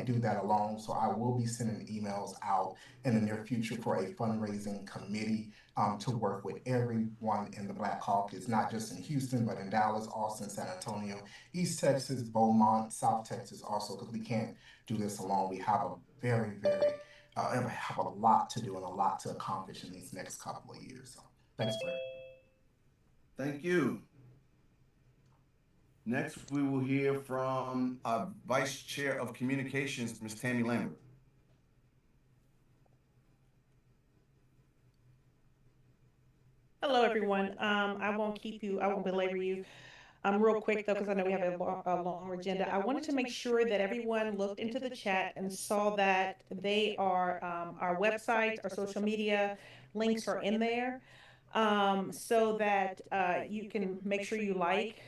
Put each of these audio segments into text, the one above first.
do that alone. So I will be sending emails out in the near future for a fundraising committee to work with everyone in the Black Caucus, not just in Houston, but in Dallas, Austin, San Antonio, East Texas, Beaumont, South Texas also, because we can't do this alone. We have a have a lot to do and a lot to accomplish in these next couple of years. So thanks, Fred. Thank you. Next, we will hear from our Vice Chair of Communications, Ms. Tammy Lambert. Hello, everyone. I won't belabor you. Real quick though, because I know we have a longer agenda. I wanted to make sure that everyone looked into the chat and saw that they are our websites, our social media links are in there, so that you can make sure you like,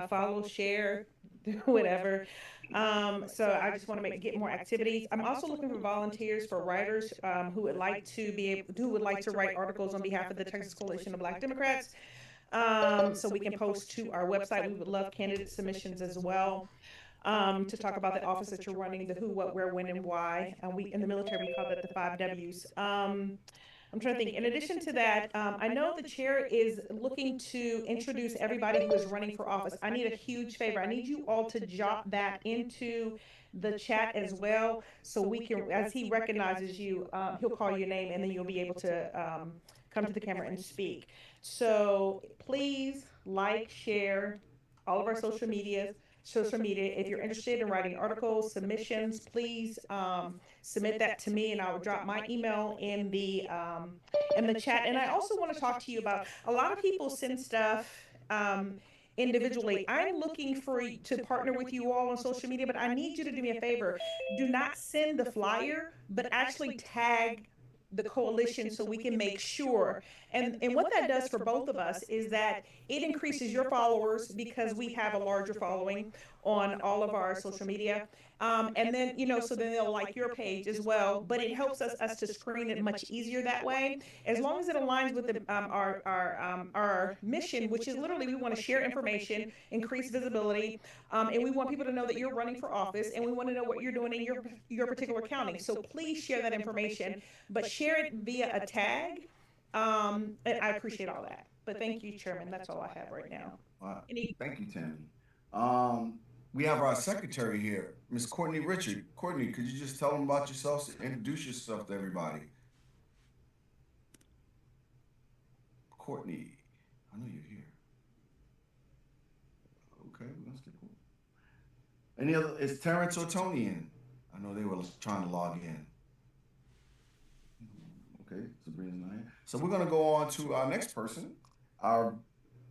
follow, share, do whatever. So I just want to get more activities. I'm also looking for volunteers for writers who would like to write articles on behalf of the Texas Coalition of Black Democrats. So we can post to our website. We would love candidate submissions as well. To talk about the office that you're running, the who, what, where, when, and why. We in the military we call that the 5 Ws. I'm trying to think. In addition to that, I know the chair is looking to introduce everybody who is running for office. I need a huge favor. I need you all to jot that into the chat as well, so we can, as he recognizes you, he'll call your name, and then you'll be able to come to the camera and speak. So please like, share all of our social media. If you're interested in writing articles, submissions, please submit that to me, and I will drop my email in the chat. And I also want to talk to you about, a lot of people send stuff individually. I'm looking to partner with you all on social media, but I need you to do me a favor. Do not send the flyer, but actually tag the coalition, so we can make sure. And what that does for both of us is that it increases your followers, because we have a larger following on all of our social media. And then, so then they'll like your page as well, but it helps us to screen it much easier that way, as long as it aligns with our mission, which is literally, we want to share information, increase visibility, and we want people to know that you're running for office, and we want to know what you're doing in your particular county. So please share that information, but share it via a tag. And I appreciate all that. But thank you, Chairman. That's all I have right now. Thank you, Tammy. We have our secretary here, Ms. Courtney Richard. Courtney, could you just tell them about yourself, introduce yourself to everybody? Courtney, I know you're here. Okay, we're gonna skip over. Any other? Is Terrence or Tony in? I know they were trying to log in. Okay, Sabrina's not here. So we're gonna go on to our next person, our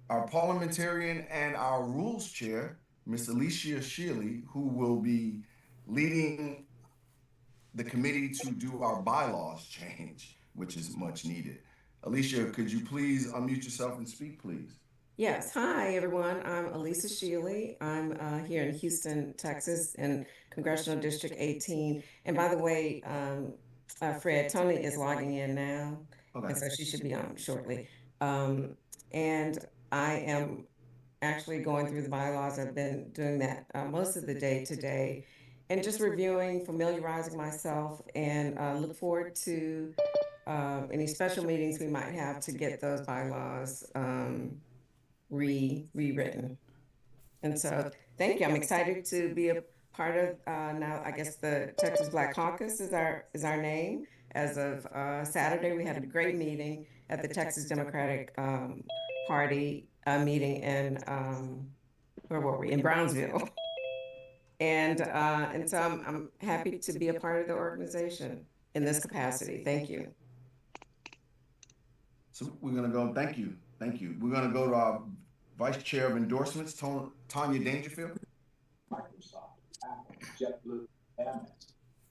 parliamentarian and our rules chair, Ms. Alicia Shealy, who will be leading the committee to do our bylaws change, which is much needed. Alicia, could you please unmute yourself and speak, please? Yes. Hi, everyone. I'm Elisa Shealy. I'm here in Houston, Texas, in Congressional District 18. And by the way, Fred, Tony is logging in now, Okay. and so she should be on shortly. And I am actually going through the bylaws. I've been doing that most of the day today, and just reviewing, familiarizing myself, and look forward to any special meetings we might have to get those bylaws rewritten. And so thank you. I'm excited to be a part of now, I guess the Texas Black Caucus is our name. As of Saturday, we had a great meeting at the Texas Democratic Party meeting in where were we? In Brownsville. And so I'm happy to be a part of the organization in this capacity. Thank you. So we're gonna go. Thank you. We're gonna go to our Vice Chair of Endorsements, Tanya Dangerfield. Microsoft, Apple, JetBlue, Amex,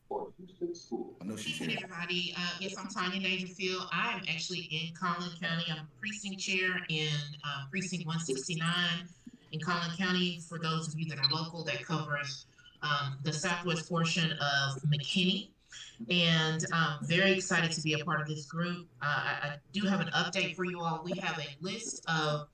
or Houston School. I know she's Good here. evening, everybody. Yes, I'm Tanya Dangerfield. I am actually in Collin County. I'm precinct chair in precinct 169 in Collin County. For those of you that are local, that covers the southwest portion of McKinney. And very excited to be a part of this group. I do have an update for you all. We have a list of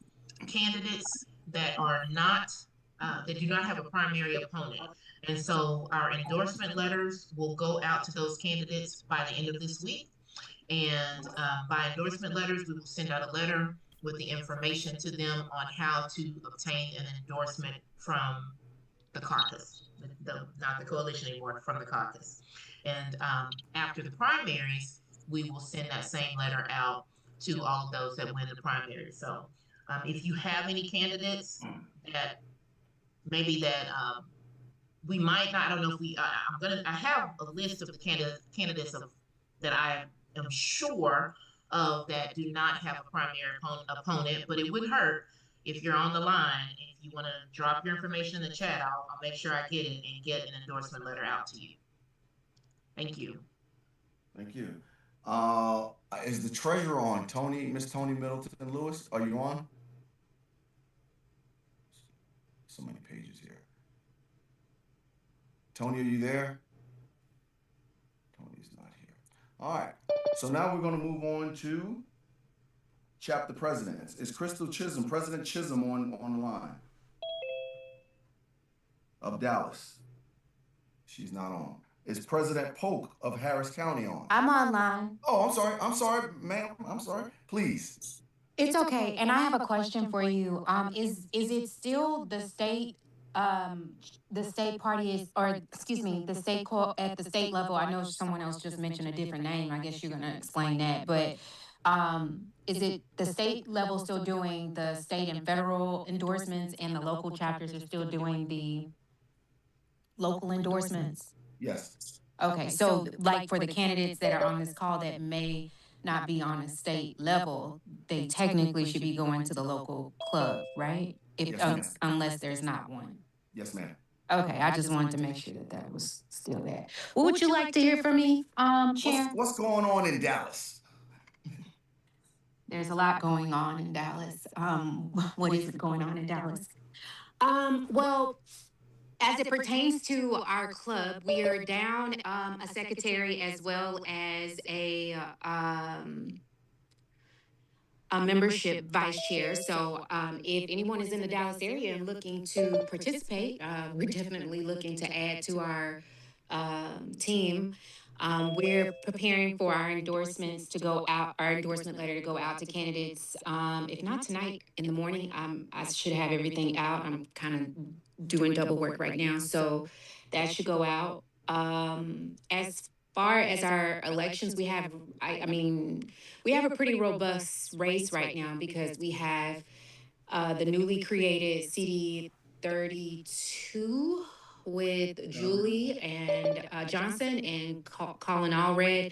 candidates that are not that do not have a primary opponent. And so our endorsement letters will go out to those candidates by the end of this week. And by endorsement letters, we will send out a letter with the information to them on how to obtain an endorsement from the caucus, not the coalition anymore, from the caucus. And after the primaries, we will send that same letter out to all of those that win the primary. So if you have any candidates that maybe that we might not, I don't know if I have a list of the candidates of that I am sure of that do not have a primary opponent, but it wouldn't hurt if you're on the line and if you want to drop your information in the chat, I'll make sure I get it and get an endorsement letter out to you. Thank you. Thank you. Is the treasurer on? Miss Tony Middleton Lewis, are you on? So many pages here. Tony, are you there? Tony's not here. All right. So now we're going to move on to chapter presidents. Is Crystal Chisholm, President Chisholm, on the line? Of Dallas. She's not on. Is President Polk of Harris County on? I'm online. Oh, I'm sorry. I'm sorry, ma'am. I'm sorry. Please. It's okay. And I have a question for you. Is it still the state party is, or excuse me, the state at the state level? I know someone else just mentioned a different name. I guess you're gonna explain that. But is it the state level still doing the state and federal endorsements, and the local chapters are still doing the local endorsements? Yes. Okay, so like for the candidates that are on this call that may not be on a state level, they technically should be going to the local club, right? Yes, ma'am. Unless there's not one. Yes, ma'am. Okay, I just wanted to make sure that was still there. What would you like to hear from me, Chair? What's going on in Dallas? There's a lot going on in Dallas. What is going on in Dallas? Well, as it pertains to our club, we are down a secretary as well as a membership vice chair. So if anyone is in the Dallas area and looking to participate, we're definitely looking to add to our team. We're preparing for our endorsements to go out, our endorsement letter to go out to candidates. If not tonight, in the morning, I should have everything out. I'm kind of doing double work right now. So that should go out. As far as our elections, we have, I mean, we have a pretty robust race right now because we have the newly created CD 32 with Julie and Johnson and Colin Allred.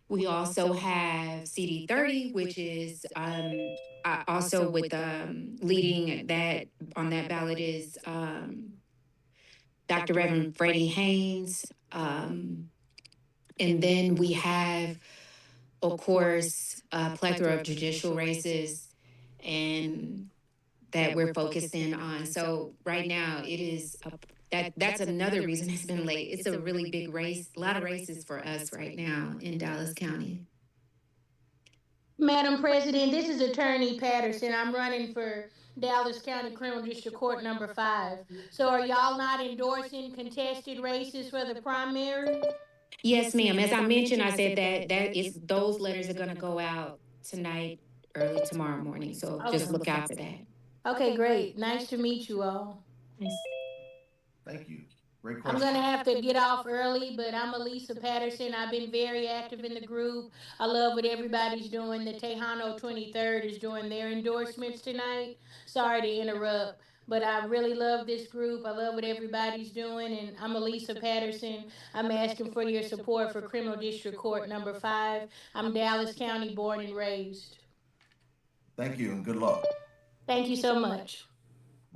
We also have CD 30, which is also with leading that on that ballot is Dr. Reverend Freddie Haynes. And then we have, of course, a plethora of judicial races and that we're focused in on. So right now it is that's another reason it's been late. It's a really big race, a lot of races for us right now in Dallas County. Madam President, this is Attorney Patterson. I'm running for Dallas County Criminal District Court number 5. So are y'all not endorsing contested races for the primary? Yes, ma'am. As I mentioned, I said that is those letters are gonna go out tonight, early tomorrow morning. So just look out for that. Okay, great. Nice to meet you all. Thank you. Great question. I'm gonna have to get off early, but I'm Elisa Patterson. I've been very active in the group. I love what everybody's doing. The Tejano 23rd is doing their endorsements tonight. Sorry to interrupt, but I really love this group. I love what everybody's doing, and I'm Elisa Patterson. I'm asking for your support for Criminal District Court number 5. I'm Dallas County born and raised. Thank you and good luck. Thank you so much.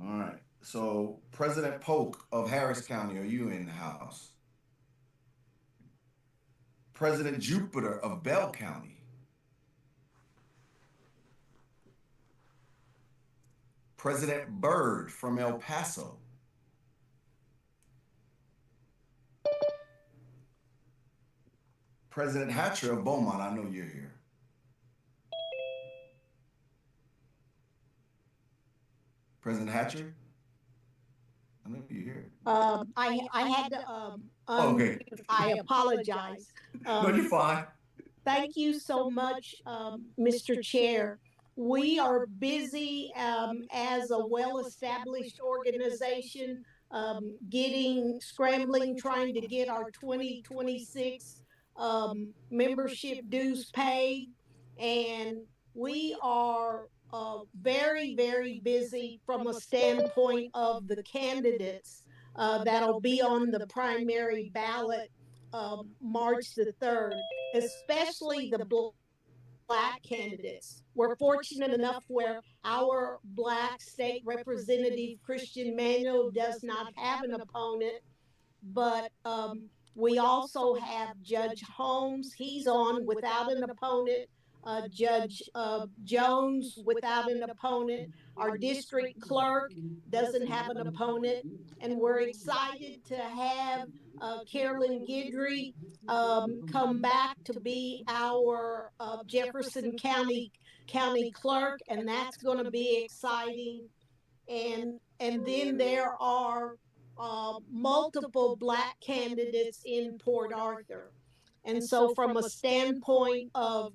All right. So, President Polk of Harris County, are you in the house? President Jupiter of Bell County. President Byrd from El Paso. President Hatcher of Beaumont, I know you're here. President Hatcher? I know you're here. I had to Oh, okay. I apologize. No, you're Um, fine. Thank you so much, Mr. Chair. We are busy as a well established organization, scrambling, trying to get our 2026 membership dues paid. And we are very, very busy from a standpoint of the candidates that'll be on the primary ballot March the 3rd, especially the black candidates. We're fortunate enough where our black state representative, Christian Manuel, does not have an opponent, but we also have Judge Holmes. He's on without an opponent. Judge Jones without an opponent. Our district clerk doesn't have an opponent. And we're excited to have Carolyn Guidry come back to be our Jefferson County clerk, and that's going to be exciting. And then there are multiple black candidates in Port Arthur. And so, from a standpoint of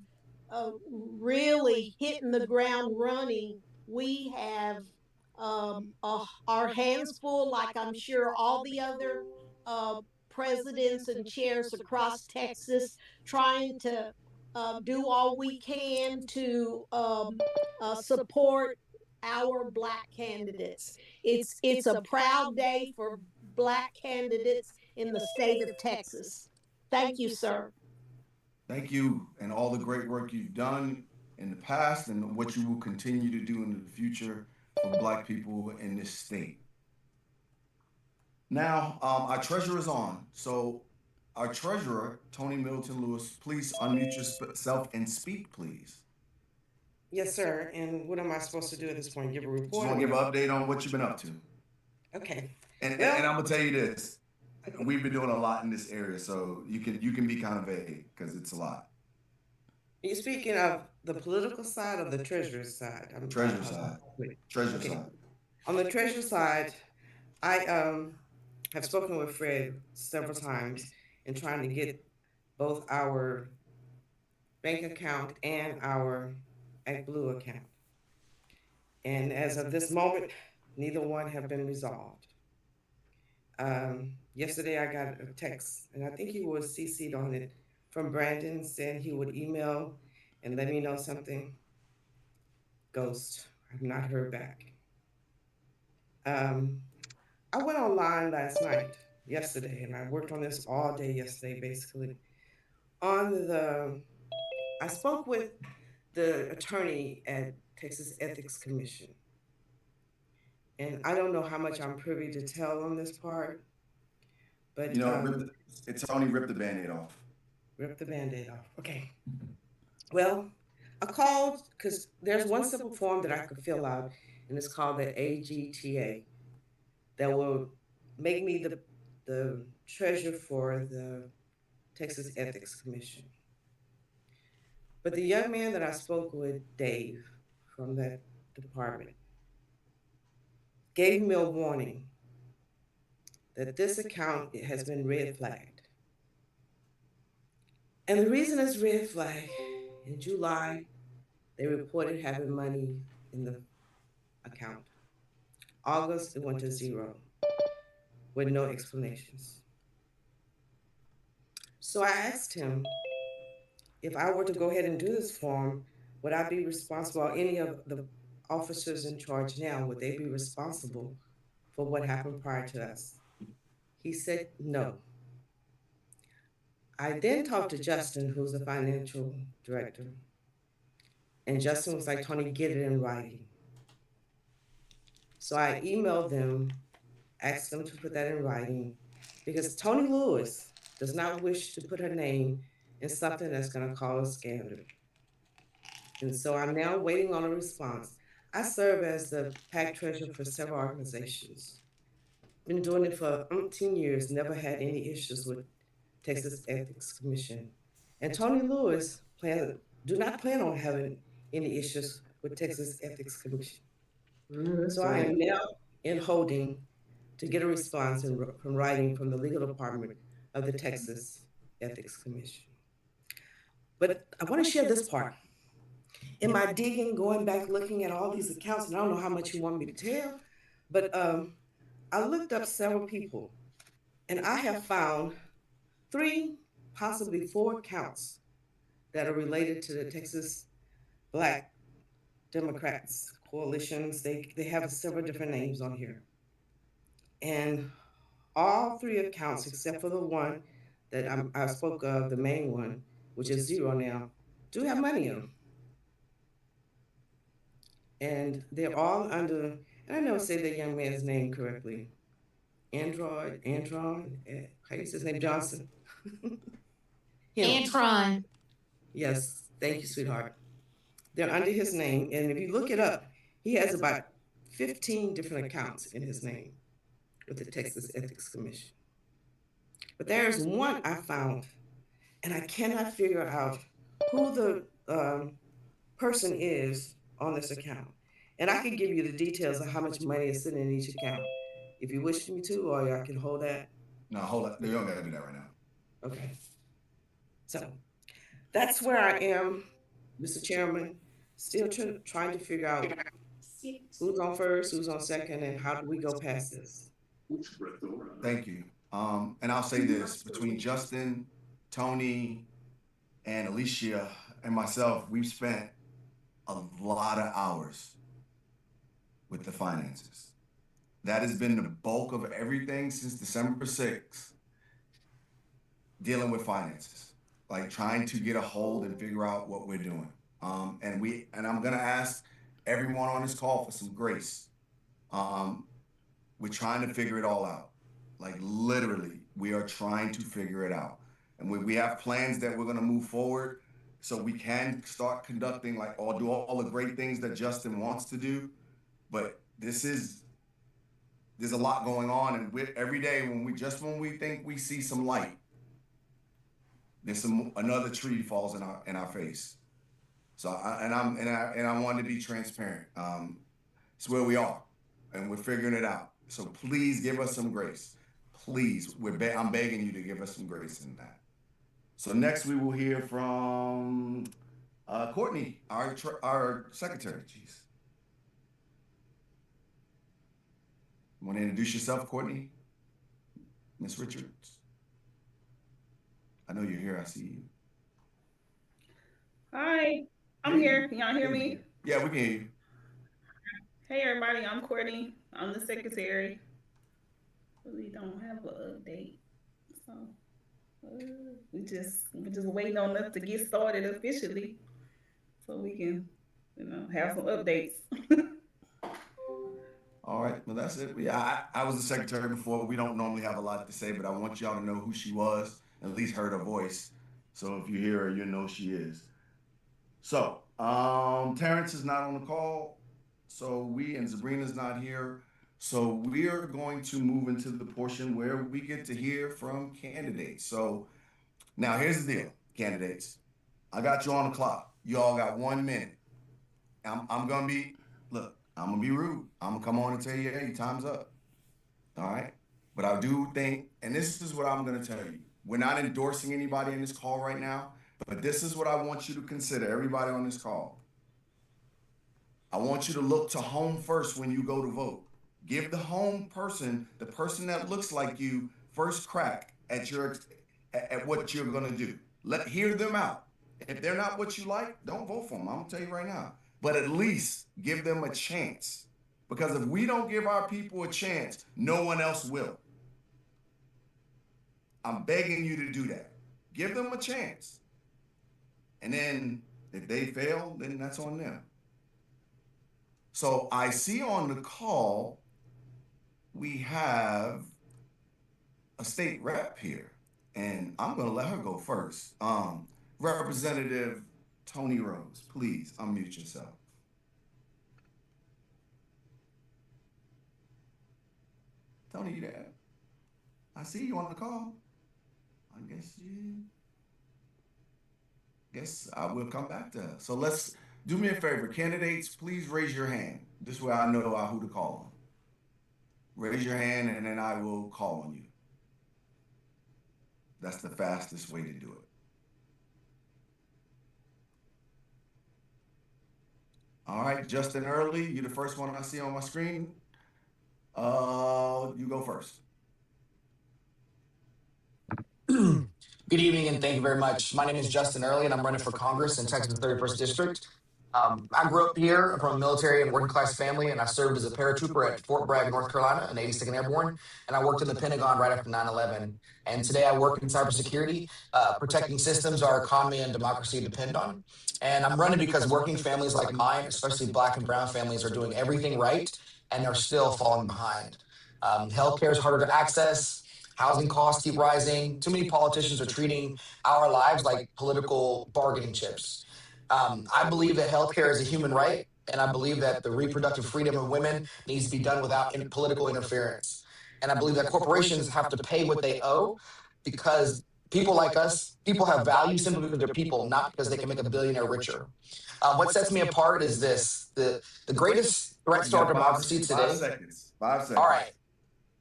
really hitting the ground running, we have our hands full, like I'm sure all the other uh, presidents and chairs across Texas, trying to do all we can to support our black candidates. It's a proud day for black candidates in the state of Texas. Thank you, sir. Thank you, and all the great work you've done in the past and what you will continue to do in the future for Black people in this state. Now, our treasurer is on. So, our treasurer, Tony Middleton Lewis, please unmute yourself and speak, please. Yes, sir. And what am I supposed to do at this point? Give a Just report? want to give an update on what you've been up to. Okay. And I'm gonna tell you this: we've been doing a lot in this area, so you can be kind of vague because it's a lot. You're speaking of the political side or the treasurer's side? Treasure side, treasure Okay. side. On the treasurer side, I have spoken with Fred several times in trying to get both our bank account and our ActBlue account. And as of this moment, neither one have been resolved. Yesterday, I got a text, and I think he was CC'd on it from Brandon saying he would email and let me know something. Ghost. I've not heard back. Um, I went online last night, yesterday, and I worked on this all day yesterday, basically. On the, I spoke with the attorney at Texas Ethics Commission, and I don't know how much I'm privy to tell on this part, but It's only rip the band-aid off. rip the band-aid off. Okay. Well, I called because there's one simple form that I could fill out, and it's called the AGTA that will make me the treasurer for the Texas Ethics Commission. But the young man that I spoke with, Dave, from that department, gave me a warning that this account has been red flagged. And the reason it's red flagged, in July, they reported having money in the account. August, it went to zero with no explanations. So I asked him if I were to go ahead and do this form, would I be responsible? Any of the officers in charge now, would they be responsible for what happened prior to us? He said no. I then talked to Justin, who's the financial director, and Justin was like, Tony, get it in writing. So I emailed them, asked them to put that in writing, because Tony Lewis does not wish to put her name in something that's going to cause scandal. And so I'm now waiting on a response. I serve as the PAC treasurer for several organizations. Been doing it for 10 years, never had any issues with Texas Ethics Commission. And Tony Lewis do not plan on having any issues with Texas Ethics Commission. So I am now in holding to get a response from writing from the legal department of the Texas Ethics Commission. But I want to share this part. In my digging, going back, looking at all these accounts, and I don't know how much you want me to tell, but I looked up several people, and I have found three, possibly four accounts that are related to the Texas Black Democrats coalitions. They have several different names on here. And all three accounts, except for the one that I spoke of, the main one, which is zero now, do have money in them. And they're all under, and I never say the young man's name correctly. Andron, how you say his name? Johnson. Antron. Yes, thank you, sweetheart. They're under his name, and if you look it up, he has about 15 different accounts in his name with the Texas Ethics Commission. But there's one I found, and I cannot figure out who the person is on this account. And I can give you the details of how much money is sitting in each account if you wish me to, or I can hold that. No, hold up. You don't gotta do that right now. Okay. So that's where I am, Mr. Chairman, still trying to figure out who's on first, who's on second, and how do we go past this? Thank you. And I'll say this, between Justin, Tony, and Alicia and myself, we've spent a lot of hours with the finances. That has been the bulk of everything since December 6th, dealing with finances, like trying to get a hold and figure out what we're doing. And I'm gonna ask everyone on this call for some grace. We're trying to figure it all out. Like literally, we are trying to figure it out. And we have plans that we're gonna move forward so we can start conducting like do all the great things that Justin wants to do. But there's a lot going on, and every day when we think we see some light, there's another tree falls in our face. So I wanted to be transparent. It's where we are, and we're figuring it out. So please give us some grace. Please, I'm begging you to give us some grace in that. So next we will hear from Courtney, our secretary. Jeez. Want to introduce yourself, Courtney? Miss Richards. I know you're here. I see you. Hi, I'm here. Can y'all hear me? Yeah, we can hear you. Hey everybody, I'm Courtney. I'm the secretary. Really don't have an update, so we just waiting on us to get started officially, so we can, have some updates. All right, well that's it. Yeah, I was the secretary before. We don't normally have a lot to say, but I want y'all to know who she was, at least heard her voice. So if you hear her, you know she is. So Terrence is not on the call. So and Sabrina's not here. So we are going to move into the portion where we get to hear from candidates. So now here's the deal, candidates. I got you on the clock. You all got 1 minute. I'm gonna be rude. I'm gonna come on and tell you, hey, time's up. All right. But I do think, and this is what I'm gonna tell you. We're not endorsing anybody in this call right now, but this is what I want you to consider, everybody on this call. I want you to look to home first when you go to vote. Give the home person, the person that looks like you, first crack at what you're gonna do. Hear them out. If they're not what you like, don't vote for them. I'm gonna tell you right now. But at least give them a chance. Because if we don't give our people a chance, no one else will. I'm begging you to do that. Give them a chance. And then if they fail, then that's on them. So I see on the call, we have a state rep here, and I'm gonna let her go first. Representative Tony Rose, please unmute yourself. Tony, you there? I see you on the call. I guess I will come back to her. So let's do me a favor, candidates, please raise your hand. This way I know who to call on. Raise your hand and then I will call on you. That's the fastest way to do it. All right, Justin Early, you're the first one I see on my screen. You go first. Good evening and thank you very much. My name is Justin Early and I'm running for Congress in Texas 31st District. I grew up here from a military and working class family, and I served as a paratrooper at Fort Bragg, North Carolina, in 82nd Airborne, and I worked in the Pentagon right after 9/11. And today I work in cybersecurity, protecting systems our economy and democracy depend on. And I'm running because working families like mine, especially Black and Brown families, are doing everything right and are still falling behind. Healthcare is harder to access. Housing costs keep rising. Too many politicians are treating our lives like political bargaining chips. I believe that healthcare is a human right, and I believe that the reproductive freedom of women needs to be done without political interference. And I believe that corporations have to pay what they owe because people like us, people have value simply because they're people, not because they can make a billionaire richer. What sets me apart is this: the greatest threats to our democracy today. 5 seconds. 5 seconds. All right,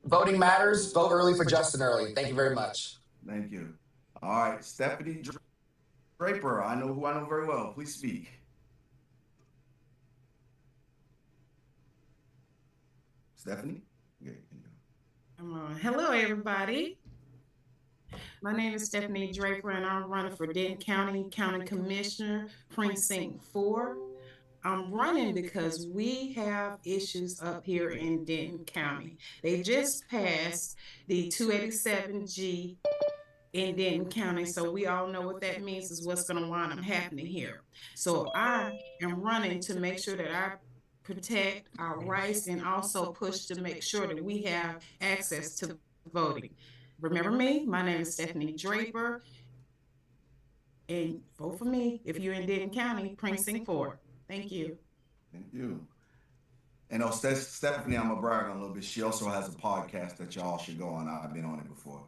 voting matters. Vote early for Justin Early. Thank you very much. Thank you. All right, Stephanie Draper, I know who I know very well. Please speak. Stephanie? Okay. Hello, everybody. My name is Stephanie Draper, and I'm running for Denton County Commissioner, Precinct 4. I'm running because we have issues up here in Denton County. They just passed the 287G in Denton County, so we all know what that means is what's going to wind up happening here. So I am running to make sure that I protect our rights and also push to make sure that we have access to voting. Remember me, my name is Stephanie Draper, and vote for me if you're in Denton County, Precinct 4. Thank you. Thank you. And Stephanie, I'm going to brag on a little bit. She also has a podcast that y'all should go on. I've been on it before.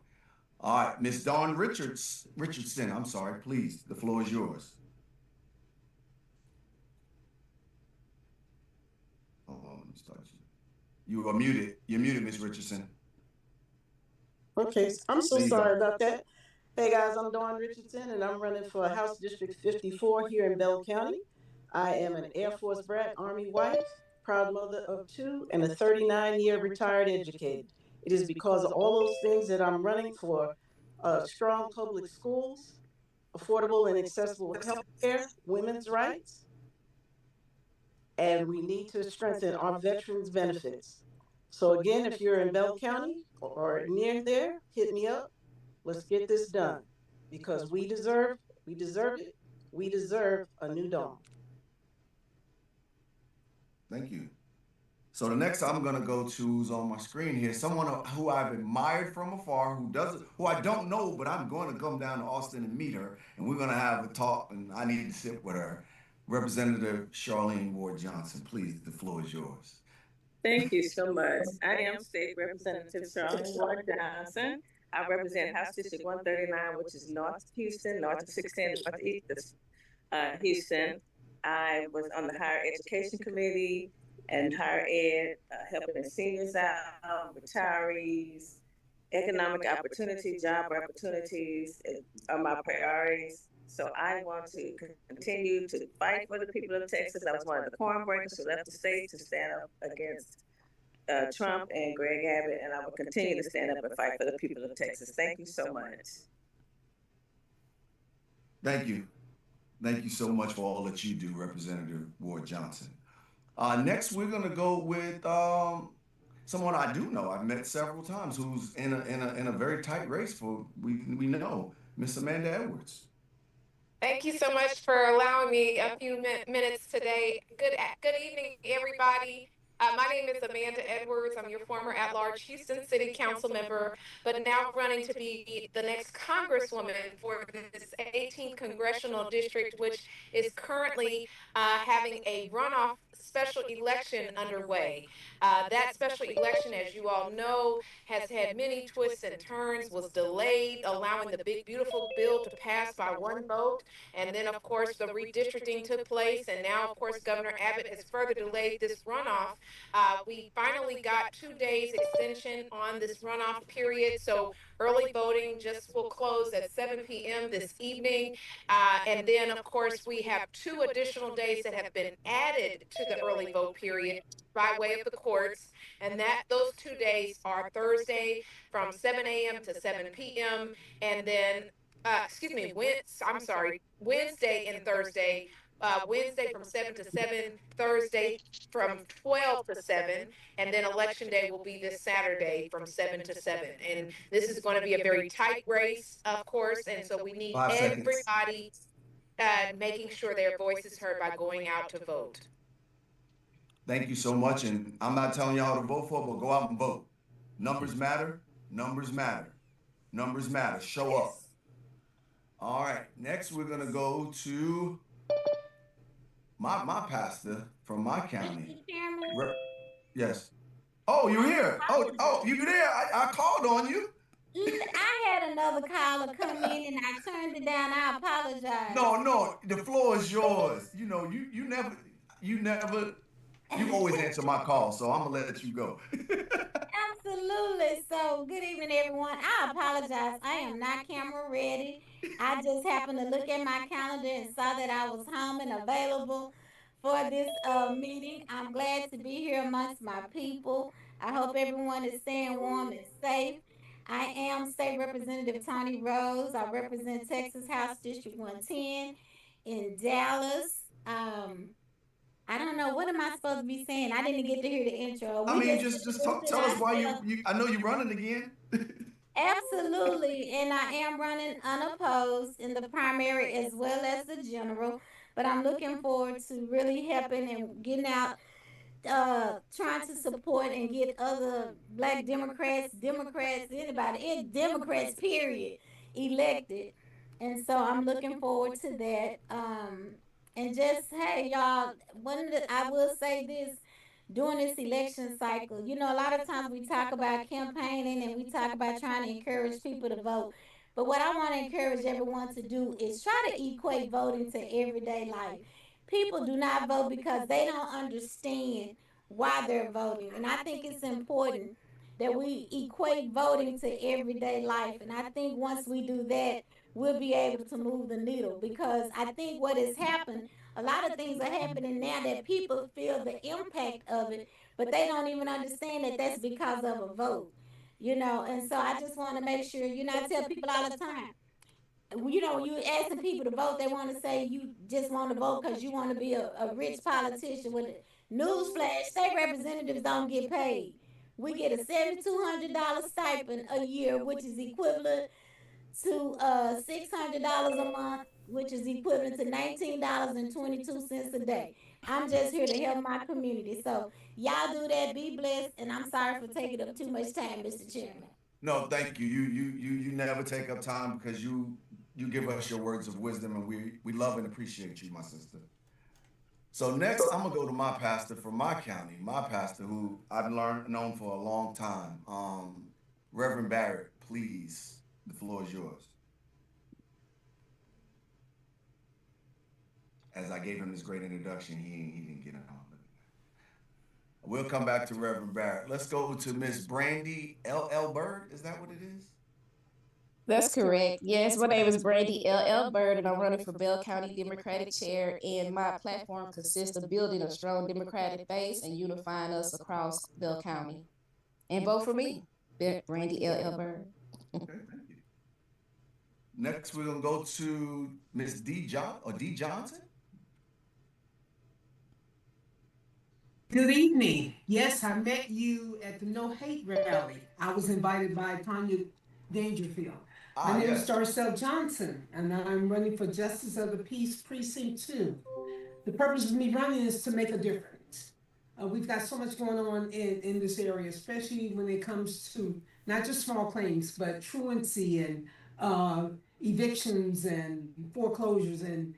All right, Miss Dawn Richardson, I'm sorry, please, the floor is yours. Hold on, let me start you. You are muted. You're muted, Miss Richardson. Okay, I'm so sorry about that. Hey guys, I'm Dawn Richardson and I'm running for House District 54 here in Bell County. I am an Air Force brat, Army wife, proud mother of two, and a 39-year retired educator. It is because of all those things that I'm running for strong public schools, affordable and accessible health care, women's rights, and we need to strengthen our veterans benefits. So again, if you're in Bell County or near there, hit me up. Let's get this done because we deserve it. We deserve a new dawn. Thank you. So the next I'm gonna go to who's on my screen here, someone who I've admired from afar, who I don't know, but I'm going to come down to Austin and meet her, and we're gonna have a talk, and I need to sit with her. Representative Charlene Ward Johnson, please, the floor is yours. Thank you so much. I am State Representative Charlene Ward Johnson. I represent House District 139, which is North Houston, north of 16, northeast Houston. I was on the Higher Education Committee and Higher Ed, helping the seniors out, retirees, economic opportunity, job opportunities are my priorities. So I want to continue to fight for the people of Texas. I was one of the corn breakers who left the state to stand up against Trump and Greg Abbott, and I will continue to stand up and fight for the people of Texas. Thank you so much. Thank you. Thank you so much for all that you do, Representative Ward Johnson. Next, we're gonna go with someone I do know. I've met several times who's in a very tight race for we know Miss Amanda Edwards. Thank you so much for allowing me a few minutes today. Good evening, everybody. My name is Amanda Edwards. I'm your former at-large Houston City Council member, but now running to be the next Congresswoman for this 18th Congressional District, which is currently having a runoff special election underway. That special election, as you all know, has had many twists and turns, was delayed, allowing the big, beautiful bill to pass by one vote. And then, of course, the redistricting took place. And now, of course, Governor Abbott has further delayed this runoff. We finally got 2 days extension on this runoff period. So early voting just will close at 7 p.m. this evening. And then, of course, we have 2 additional days that have been added to the early vote period by way of the courts. And that those 2 days are Thursday from 7 a.m. to 7 p.m. And then, I'm sorry, Wednesday and Thursday. Wednesday from 7 to 7, Thursday from 12 to 7, and then election day will be this Saturday from 7 to 7. And this is going to be a very tight race, of course, and so we need 5 seconds. everybody making sure their voice is heard by going out to vote. Thank you so much. And I'm not telling y'all to vote for, but go out and vote. Numbers matter. Numbers matter. Numbers matter. Show up. All right. Next, we're gonna go to my pastor from my county. Yes. Oh, you're here. Oh, you there? I called on you. I had another caller come in and I turned it down. I apologize. No, the floor is yours. You know, you never, you always answer my call, so I'm gonna let you go. Absolutely. So, good evening, everyone. I apologize. I am not camera ready. I just happened to look at my calendar and saw that I was home and available for this meeting. I'm glad to be here amongst my people. I hope everyone is staying warm and safe. I am State Representative Tony Rose. I represent Texas House District 110 in Dallas. I don't know. What am I supposed to be saying? I didn't get to hear the intro. I mean, just tell us why you. I know you're running again. Absolutely. And I am running unopposed in the primary as well as the general. But I'm looking forward to really helping and getting out, trying to support and get other black Democrats, anybody, Democrats, period, elected. And so I'm looking forward to that. And just, hey, y'all, I will say this during this election cycle. You know, a lot of times we talk about campaigning and we talk about trying to encourage people to vote. But what I want to encourage everyone to do is try to equate voting to everyday life. People do not vote because they don't understand why they're voting. And I think it's important that we equate voting to everyday life. And I think once we do that, we'll be able to move the needle, because I think what has happened, a lot of things are happening now that people feel the impact of it, but they don't even understand that that's because of a vote. You know, and so I just want to make sure, you know, I tell people all the time, you know, when you asking people to vote, they want to say you just want to vote because you want to be a rich politician. With it, newsflash, state representatives don't get paid. We get a $7,200 stipend a year, which is equivalent to $600 a month, which is equivalent to $19.22 a day. I'm just here to help my community. So y'all do that. Be blessed, and I'm sorry for taking up too much time, Mr. Chairman. No, thank you. You never take up time because you give us your words of wisdom, and we love and appreciate you, my sister. So next, I'm gonna go to my pastor from my county, my pastor who I've known for a long time, Reverend Barrett. Please, the floor is yours. As I gave him this great introduction, he didn't get it on. We'll come back to Reverend Barrett. Let's go to Miss Brandy L.L. Bird. Is that what it is? That's correct. Yes, my name is Brandy L.L. Bird, and I'm running for Bell County Democratic Chair. And my platform consists of building a strong Democratic base and unifying us across Bell County. And vote for me, Brandy L.L. Bird. Okay, thank you. Next, we're gonna go to Miss D. Johnson. Good evening. Yes, I met you at the No Hate rally. I was invited by Tanya Dangerfield. My name is Darcel Johnson, and I'm running for Justice of the Peace Precinct 2. The purpose of me running is to make a difference. We've got so much going on in this area, especially when it comes to not just small claims, but truancy and evictions and foreclosures and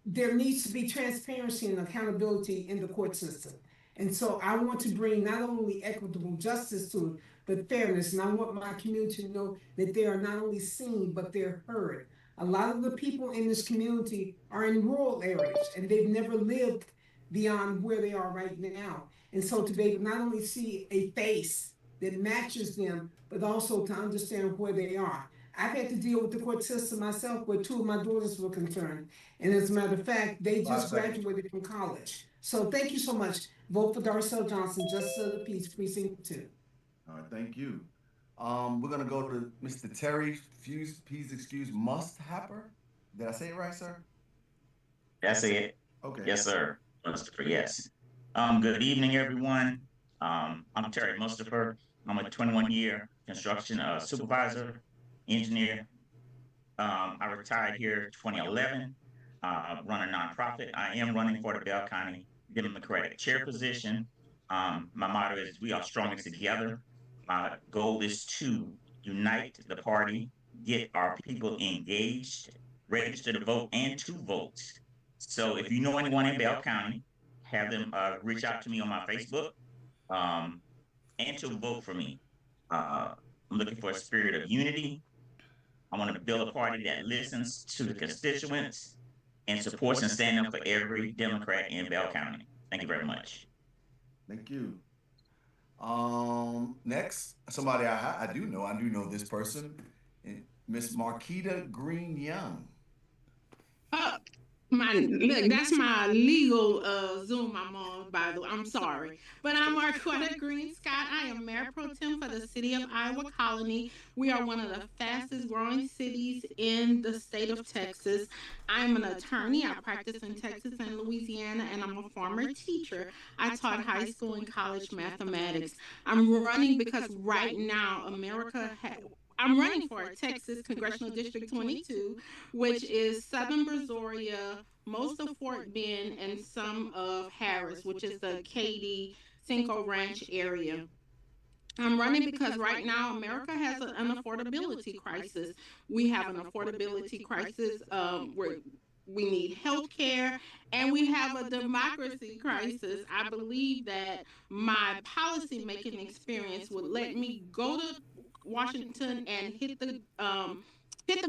there needs to be transparency and accountability in the court system. And so I want to bring not only equitable justice to it, but fairness. And I want my community to know that they are not only seen, but they're heard. A lot of the people in this community are in rural areas and they've never lived beyond where they are right now. And so to be able to not only see a face that matches them, but also to understand where they are. I've had to deal with the court system myself where two of my daughters were concerned. And as a matter of fact, they just graduated from college. So thank you so much. Vote for Darcel Johnson, Justice of the Peace, Precinct 2. All right, thank you. We're gonna go to Mr. Terry Must Happer. Did I say it right, sir? That's it. Okay. Yes, sir. Mustapher, yes. Good evening, everyone. I'm Terry Mustapher. I'm a 21-year construction supervisor, engineer. I retired here 2011, run a nonprofit. I am running for the Bell County Democratic Chair position. My motto is we are stronger together. My goal is to unite the party, get our people engaged, register to vote, and to vote. So if you know anyone in Bell County, have them reach out to me on my Facebook and to vote for me. I'm looking for a spirit of unity. I want to build a party that listens to the constituents and supports and stands up for every Democrat in Bell County. Thank you very much. Thank you. Next, somebody I do know this person, Miss Marquita Green Young. Look, that's my legal Zoom I'm on, by the way. I'm sorry. But I'm Marquetta Green Scott. I am Mayor Pro Tem for the City of Iowa Colony. We are one of the fastest growing cities in the state of Texas. I'm an attorney. I practice in Texas and Louisiana, and I'm a former teacher. I taught high school and college mathematics. I'm running because right now I'm running for Texas Congressional District 22, which is Southern Brazoria, most of Fort Bend, and some of Harris, which is the Katy, Cinco Ranch area. I'm running because right now America has an affordability crisis. We have an affordability crisis where we need health care and we have a democracy crisis. I believe that my policy making experience would let me go to Washington and hit the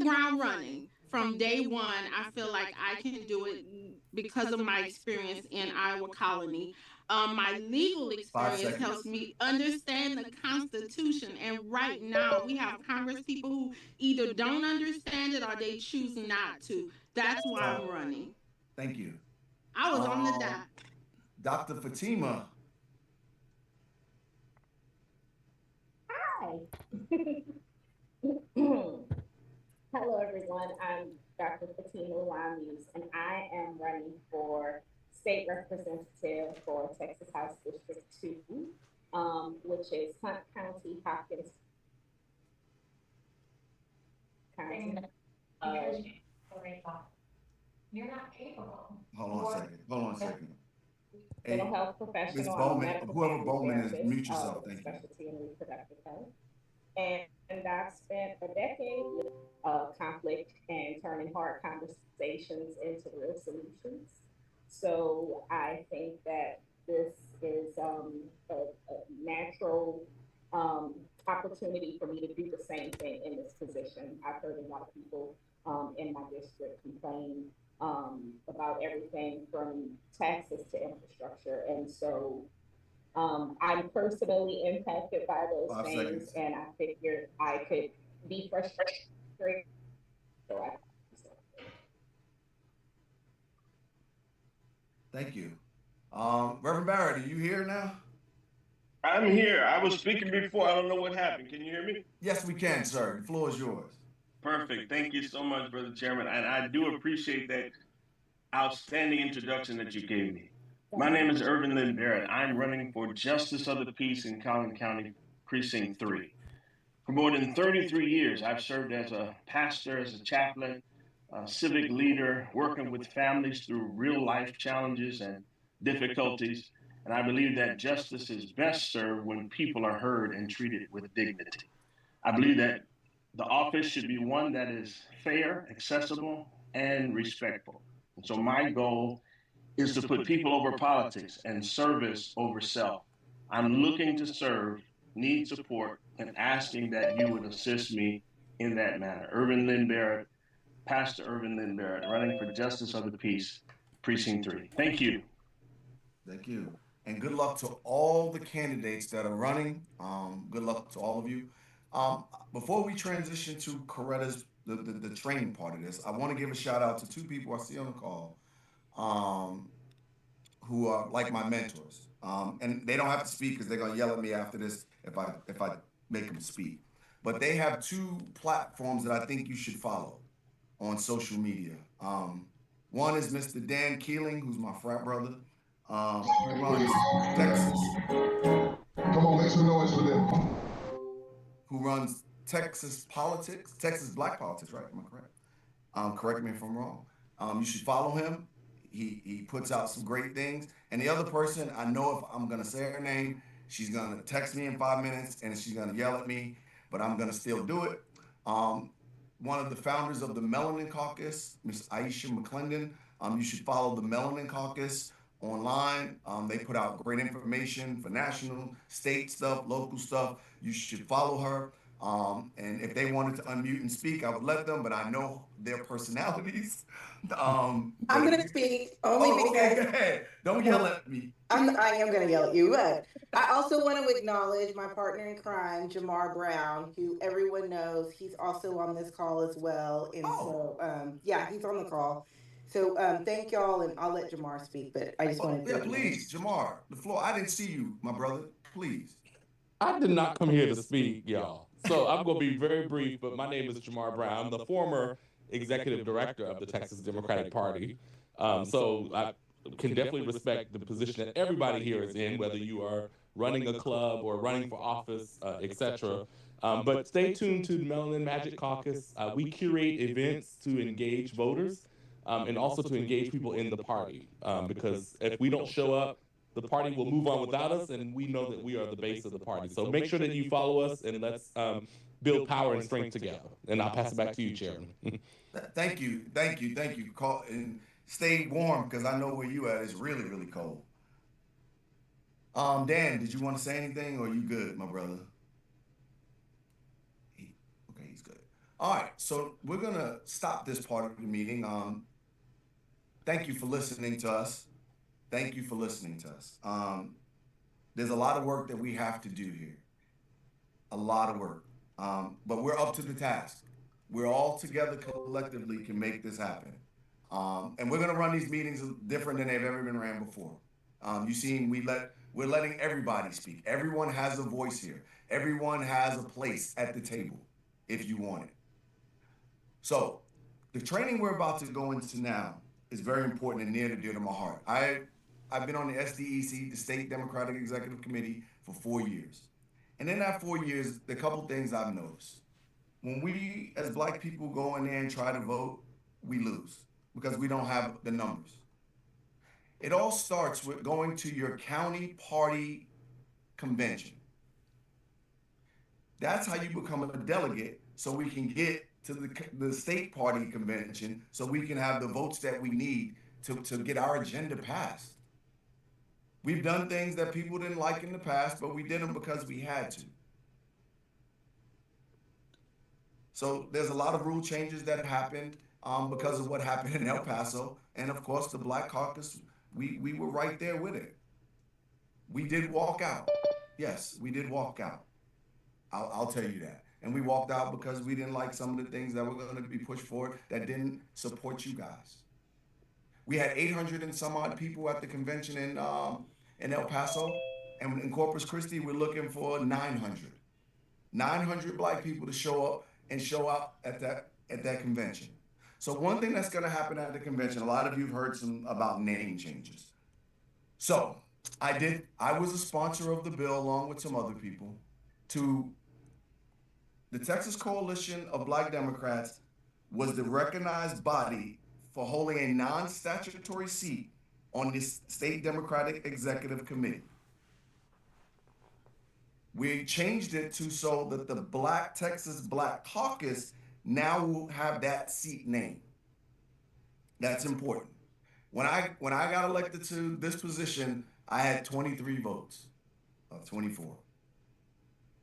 ground running from day one. I feel like I can do it because of my experience in Iowa Colony. My legal experience helps me understand the Constitution. And right now, we have Congress people who either don't understand it or they choose not to. That's why I'm running. Thank you. I was on the dot. Dr. Fatima. Hi. Hello, everyone. I'm Dr. Fatima Lamus, and I am running for state representative for Texas House District 2, which is Hunt County, Hopkins County. You're not capable. Hold on a second. Mental health professional. Ms. Bowman, whoever Bowman is, mute yourself. Thank you. Specialty in reproductive health. And I've spent a decade with conflict and turning hard conversations into real solutions. So I think that this is a natural opportunity for me to do the same thing in this position. I've heard a lot of people in my district complain about everything from taxes to infrastructure. And so I'm personally impacted by those things, and I figured I could be frustrated. So Thank you. Reverend Barrett, are you here now? I'm here. I was speaking before. I don't know what happened. Can you hear me? Yes, we can, sir. The floor is yours. Perfect. Thank you so much, Brother Chairman. And I do appreciate that outstanding introduction that you gave me. My name is Irvin Lynn Barrett. I'm running for Justice of the Peace in Collin County, Precinct 3. For more than 33 years, I've served as a pastor, as a chaplain, a civic leader, working with families through real life challenges and difficulties. And I believe that justice is best served when people are heard and treated with dignity. I believe that the office should be one that is fair, accessible, and respectful. And so my goal is to put people over politics and service over self. I'm looking to serve, need support, and asking that you would assist me in that manner. Irvin Lynn Barrett, Pastor Irvin Lynn Barrett, running for Justice of the Peace, Precinct 3. Thank you. Thank you. And good luck to all the candidates that are running. Good luck to all of you. Before we transition to Coretta's the training part of this, I want to give a shout out to two people I see on the call, who are like my mentors. And they don't have to speak because they're gonna yell at me after this if I make them speak. But they have two platforms that I think you should follow on social media. One is Mr. Dan Keeling, who's my frat brother. He runs Texas. Come on, make some noise for them. Who runs Texas politics, Texas Black politics, right? Am I correct? Correct me if I'm wrong. You should follow him. He puts out some great things. And the other person, I know if I'm gonna say her name, she's gonna text me in 5 minutes and she's gonna yell at me, but I'm gonna still do it. One of the founders of the Melanin Caucus, Ms. Aisha McClendon. You should follow the Melanin Caucus online. They put out great information for national, state stuff, local stuff. You should follow her. And if they wanted to unmute and speak, I would let them, but I know their personalities. I'm going to speak only okay, because. Go ahead. Don't yell at me. I am going to yell at you, but I also want to acknowledge my partner in crime, Jamar Brown, who everyone knows. He's also on this call as well. And yeah, he's on the call. So thank y'all, and I'll let Jamar speak, but I just wanted to. Yeah, please, Jamar, the floor. I didn't see you, my brother. Please. I did not come here to speak, y'all. So I'm going to be very brief, but my name is Jamar Brown, the former executive director of the Texas Democratic Party. So I can definitely respect the position that everybody here is in, whether you are running a club or running for office, etc. But stay tuned to the Melanin Magic Caucus. We curate events to engage voters and also to engage people in the party. Because if we don't show up, the party will move on without us, and we know that we are the base of the party. So make sure that you follow us, and let's build power and strength together. And I'll pass it back to you, Chairman. Thank you. Call and stay warm because I know where you at. It's really, really cold. Dan, did you want to say anything, or are you good, my brother? Okay, he's good. All right, so we're gonna stop this part of the meeting. Thank you for listening to us. Thank you for listening to us. There's a lot of work that we have to do here. A lot of work. But we're up to the task. We're all together collectively can make this happen. And we're gonna run these meetings different than they've ever been ran before. You've seen we're letting everybody speak. Everyone has a voice here. Everyone has a place at the table if you want it. So the training we're about to go into now is very important and near and dear to my heart. I've been on the SDEC, the State Democratic Executive Committee, for 4 years. And in that 4 years, the couple things I've noticed. When we, as Black people, go in there and try to vote, we lose because we don't have the numbers. It all starts with going to your county party convention. That's how you become a delegate, so we can get to the state party convention, so we can have the votes that we need to get our agenda passed. We've done things that people didn't like in the past, but we did them because we had to. So there's a lot of rule changes that happened because of what happened in El Paso. And of course, the Black Caucus, we were right there with it. We did walk out. Yes, we did walk out. I'll tell you that. And we walked out because we didn't like some of the things that were going to be pushed forward that didn't support you guys. We had 800 and some odd people at the convention in El Paso, and in Corpus Christi, we're looking for 900. 900 Black people to show up and show up at that convention. So one thing that's going to happen at the convention, a lot of you have heard about name changes. So I was a sponsor of the bill along with some other people to the Texas Coalition of Black Democrats was the recognized body for holding a non-statutory seat on this State Democratic Executive Committee. We changed it to so that the Texas Black Caucus now will have that seat name. That's important. When I got elected to this position, I had 23 votes of 24.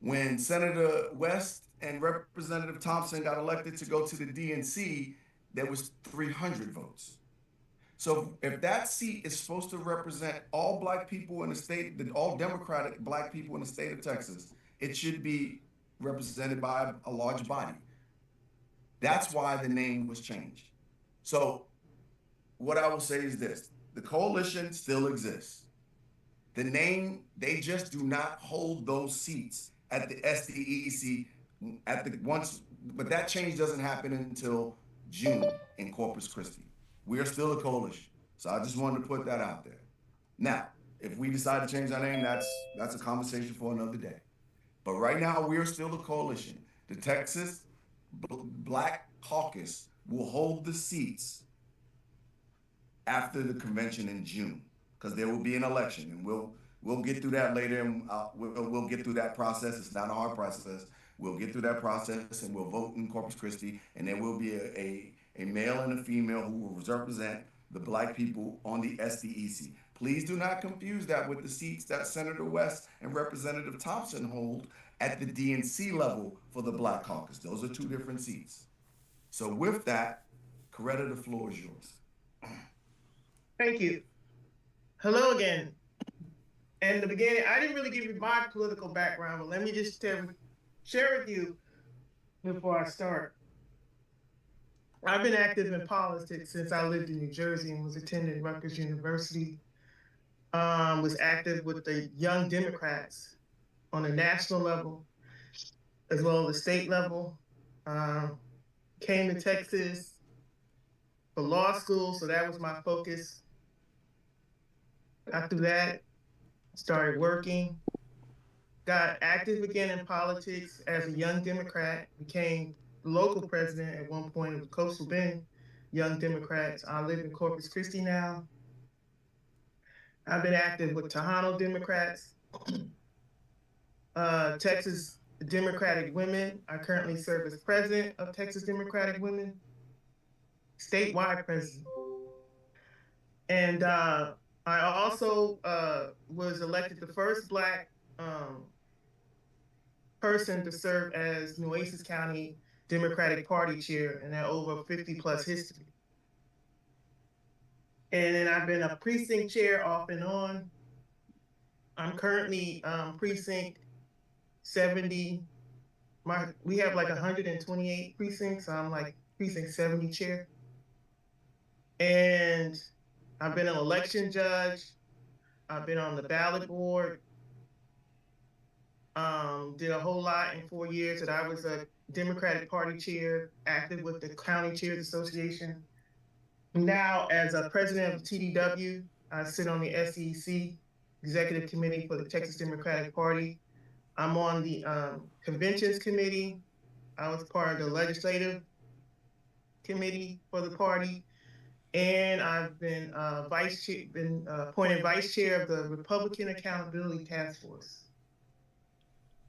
When Senator West and Representative Thompson got elected to go to the DNC, there was 300 votes. So if that seat is supposed to represent all black people in the state, all Democratic black people in the state of Texas, it should be represented by a large body. That's why the name was changed. So what I will say is this: the coalition still exists. The name, they just do not hold those seats at the SDEC at the once, but that change doesn't happen until June in Corpus Christi. We are still a coalition. So I just wanted to put that out there. Now, if we decide to change our name, that's a conversation for another day. But right now, we are still a coalition. The Texas Black Caucus will hold the seats after the convention in June, because there will be an election, and we'll get through that later, and we'll get through that process. It's not a hard process. We'll get through that process, and we'll vote in Corpus Christi, and there will be a male and a female who will represent the black people on the SDEC. Please do not confuse that with the seats that Senator West and Representative Thompson hold at the DNC level for the Black Caucus. Those are two different seats. So with that, Coretta, the floor is yours. Thank you. Hello again. In the beginning, I didn't really give you my political background, but let me just share with you before I start. I've been active in politics since I lived in New Jersey and was attending Rutgers University. Was active with the Young Democrats on a national level, as well as the state level. Came to Texas for law school, so that was my focus. After that, started working, got active again in politics as a Young Democrat, became local president at one point of the Coastal Bend Young Democrats. I live in Corpus Christi now. I've been active with Tejano Democrats, Texas Democratic Women. I currently serve as president of Texas Democratic Women, statewide president. And I also was elected the first Black person to serve as Nueces County Democratic Party chair in that over 50+ history. And then I've been a precinct chair off and on. I'm currently precinct 70. We have like 128 precincts, so I'm like precinct 70 chair. And I've been an election judge. I've been on the ballot board. Did a whole lot in 4 years that I was a Democratic Party chair, active with the County Chairs Association. Now, as a president of TDW, I sit on the SEC Executive Committee for the Texas Democratic Party. I'm on the Conventions Committee. I was part of the Legislative Committee for the party. And I've been appointed vice chair of the Republican Accountability Task Force.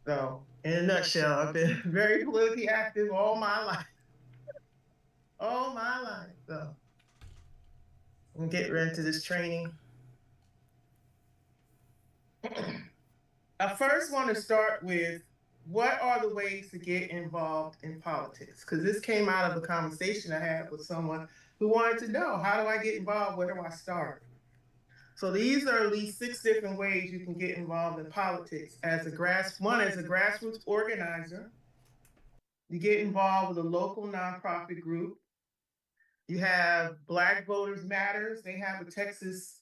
So, in a nutshell, I've been very politically active all my life. All my life. So, I'm getting right into this training. I first want to start with, what are the ways to get involved in politics? Because this came out of a conversation I had with someone who wanted to know, how do I get involved? Where do I start? So these are at least 6 different ways you can get involved in politics. As a grassroots organizer, you get involved with a local nonprofit group. You have Black Voters Matters. They have a Texas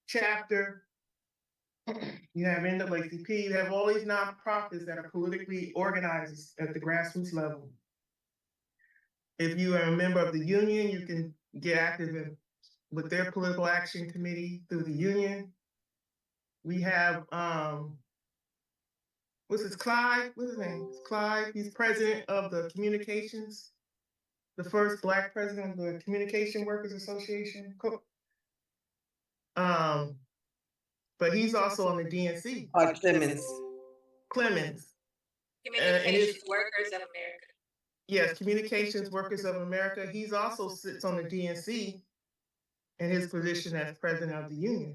chapter. You have NAACP. You have all these nonprofits that are politically organized at the grassroots level. If you are a member of the union, you can get active with their political action committee through the union. We have, what's his name? It's Clyde. He's president of the communications, the first Black president of the Communication Workers Association. But he's also on the DNC. Clemens. Communications Workers of America. Yes, Communications Workers of America. He's also sits on the DNC. in his position as president of the union.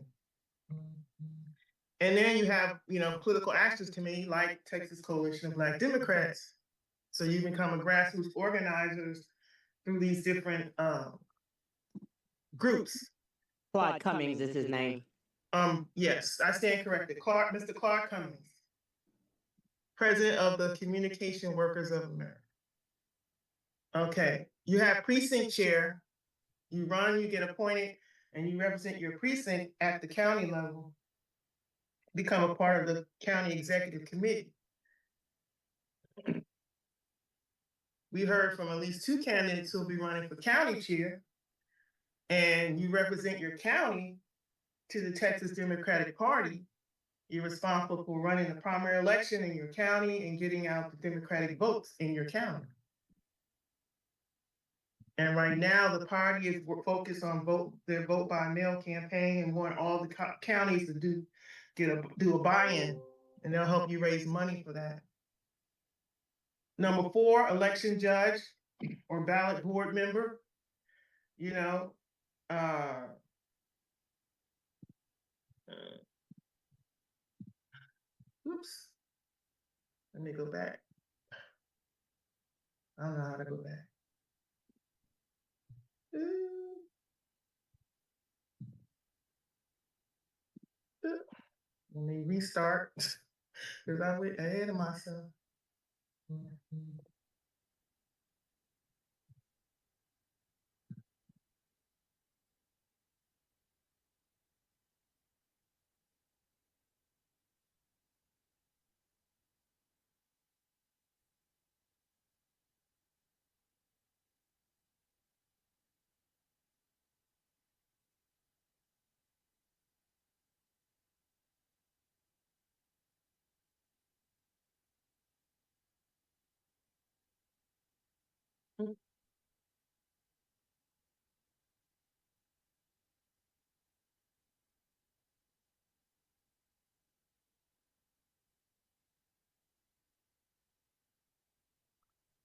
And then you have, political actions committee like Texas Coalition of Black Democrats. So you become a grassroots organizers through these different groups. Claude Cummings is his name. Yes, I stand corrected. Mr. Clark Cummings, president of the Communication Workers of America. Okay, you have precinct chair. You run, you get appointed, and you represent your precinct at the county level. Become a part of the county executive committee. We heard from at least 2 candidates who will be running for county chair, and you represent your county to the Texas Democratic Party. You're responsible for running the primary election in your county and getting out the Democratic votes in your county. And right now, the party is focused on their vote by mail campaign and want all the counties to do a buy-in, and they'll help you raise money for that. Number 4, election judge or ballot board member. Oops. Let me go back. I don't know how to go back. Let me restart because I went ahead of myself.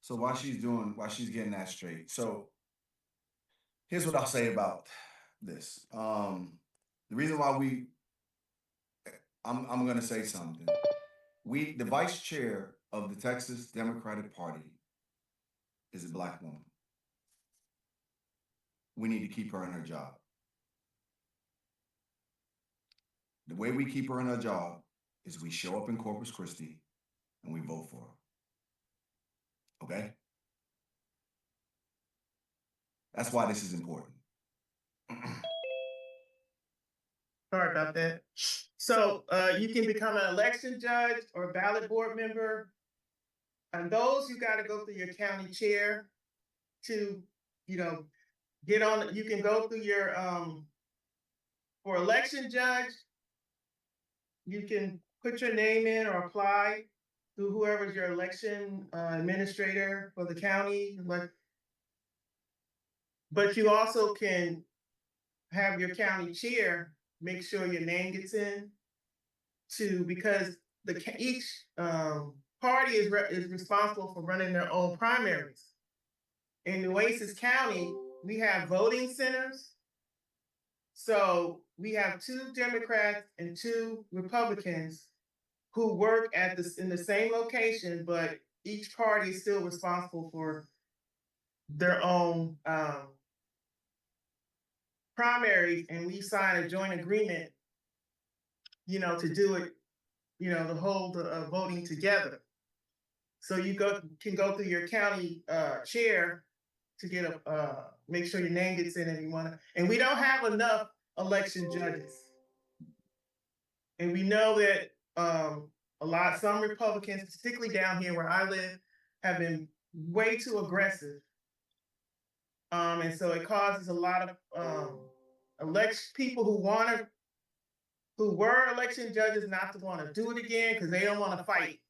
So while she's getting that straight, so here's what I'll say about this. The reason why I'm gonna say something. The vice chair of the Texas Democratic Party is a Black woman. We need to keep her in her job. The way we keep her in her job is we show up in Corpus Christi and we vote for her. Okay? That's why this is important. Sorry about that. So you can become an election judge or ballot board member. And those you got to go through your county chair to, get on. You can go through your for election judge. You can put your name in or apply through whoever's your election administrator for the county. But you also can have your county chair make sure your name gets in because each party is responsible for running their own primaries. In Nueces County, we have voting centers. So we have 2 Democrats and 2 Republicans who work in the same location, but each party is still responsible for their own primaries, and we sign a joint agreement, to do it, to hold the voting together. So you can go through your county chair to get make sure your name gets in if you want to. And we don't have enough election judges. And we know that some Republicans, particularly down here where I live, have been way too aggressive. And so it causes a lot of people who were election judges not to want to do it again because they don't want to fight.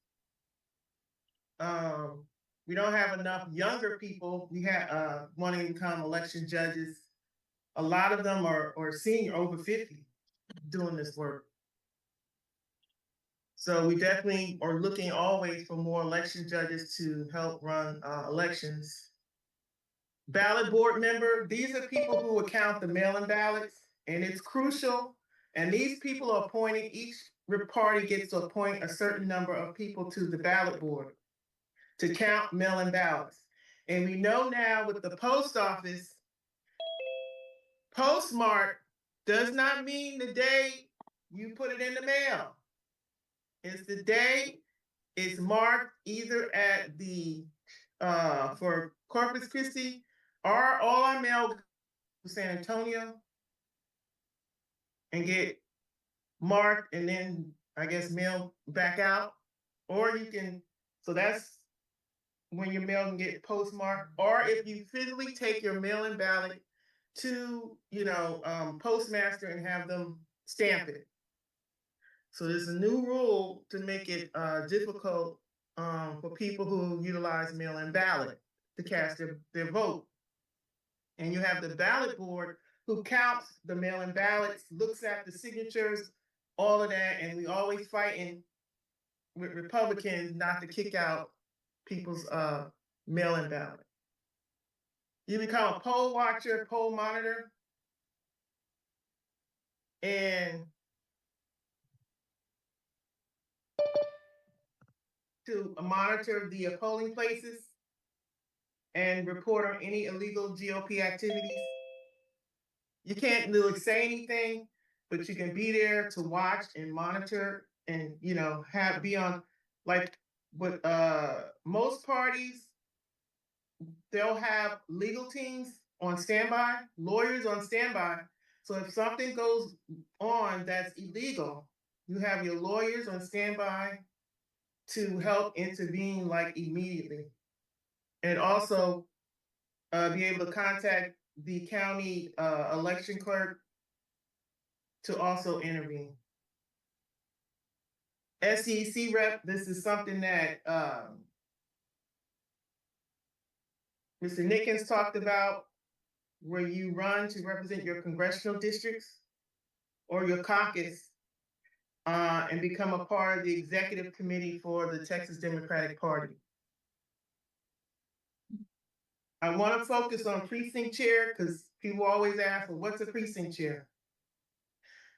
We don't have enough younger people. We have wanting to become election judges. A lot of them are senior, over 50, doing this work. So we definitely are looking always for more election judges to help run elections. ballot board member. These are people who will count the mail-in ballots, and it's crucial. And these people are appointed, each party gets to appoint a certain number of people to the ballot board to count mail-in ballots. And we know now with the post office, postmark does not mean the day you put it in the mail. It's the day it's marked either at the for Corpus Christi, or all our mail to San Antonio and get marked and then I guess mailed back out. Or you can, so that's when your mail can get postmarked. Or if you physically take your mail-in ballot to, postmaster and have them stamp it. So there's a new rule to make it difficult for people who utilize mail-in ballot to cast their vote. And you have the ballot board who counts the mail-in ballots, looks at the signatures, all of that, and we always fighting with Republicans not to kick out people's mail-in ballot. You become a poll watcher, poll monitor, and to monitor the polling places and report on any illegal GOP activities. You can't really say anything, but you can be there to watch and monitor and, be on, like with most parties, they'll have legal teams on standby, lawyers on standby. So if something goes on that's illegal, you have your lawyers on standby to help intervene like immediately. And also be able to contact the county election clerk to also intervene. SEC rep, this is something that Mr. Nickens talked about, where you run to represent your congressional districts or your caucus and become a part of the executive committee for the Texas Democratic Party. I want to focus on precinct chair because people always ask, well, what's a precinct chair?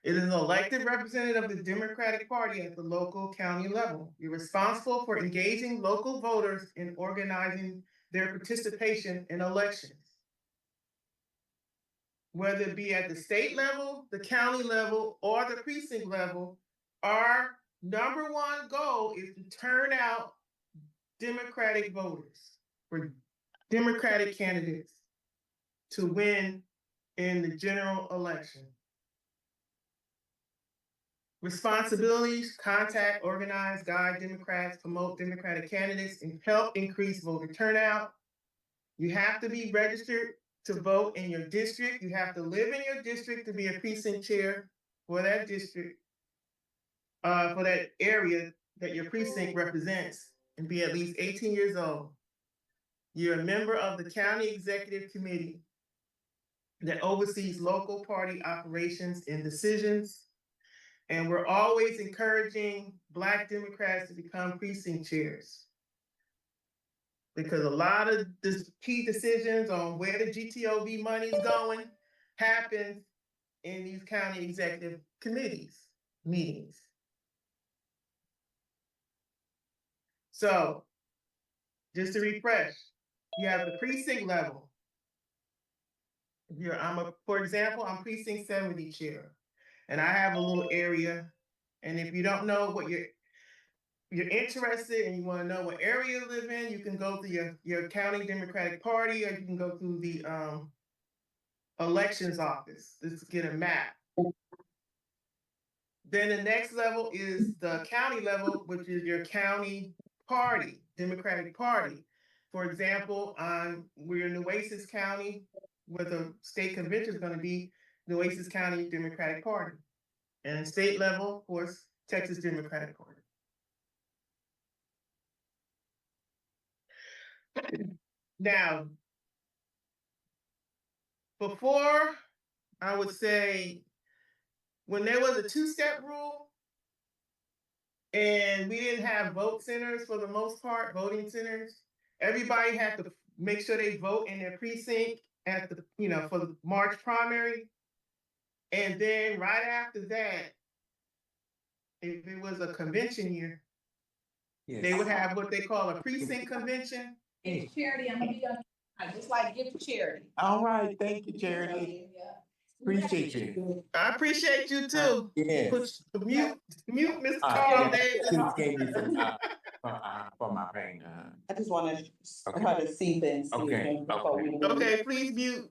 It is an elected representative of the Democratic Party at the local county level. You're responsible for engaging local voters in organizing their participation in elections. Whether it be at the state level, the county level, or the precinct level, our number one goal is to turn out Democratic voters for Democratic candidates to win in the general election. Responsibilities: contact, organize, guide Democrats, promote Democratic candidates, and help increase voter turnout. You have to be registered to vote in your district. You have to live in your district to be a precinct chair for that district, for that area that your precinct represents, and be at least 18 years old. You're a member of the county executive committee that oversees local party operations and decisions. And we're always encouraging Black Democrats to become precinct chairs, because a lot of the key decisions on where the GTOB money is going happens in these county executive committees meetings. So just to refresh, you have the precinct level. For example, I'm precinct 70 chair, and I have a little area. And if you don't know what you're interested and you want to know what area you live in, you can go to your county Democratic Party, or you can go through the elections office to get a map. Then the next level is the county level, which is your county party, Democratic Party. For example, we're in Nueces County, where the state convention is going to be, Nueces County Democratic Party. And state level, of course, Texas Democratic Party. Now, before, I would say, when there was a two-step rule and we didn't have vote centers for the most part, voting centers, everybody had to make sure they vote in their precinct at the, for the March primary. And then right after that, if it was a convention year, they would have what they call a precinct convention. It's charity. I'm gonna be on. Just like give to charity. All right, thank you, Charity. Appreciate you. I appreciate you too. Yes. Mute Mr. Carl Davis. Just gave me some for my pain. I just want to try to see things. Okay. Okay, please mute.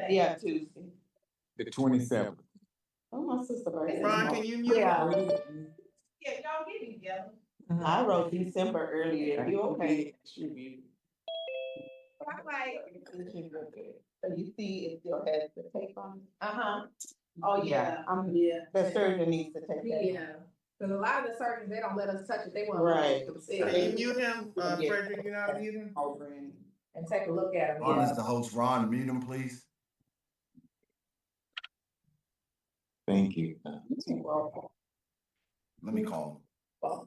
Yeah, Tuesday. The 27th. Oh, my sister birthday. Ron, can you mute? Yeah. Yeah, y'all get it together. I wrote December earlier. You okay? Right. So you see it still has the tape on it? Oh yeah. The surgeon needs to take that. Yeah. Because a lot of the surgeons, they don't let us touch it. They want to Right. Can you mute him? Frederick, you know how to mute him? And take a look at him. Mr. Host Ron, mute him, please. Thank you. Let me call him.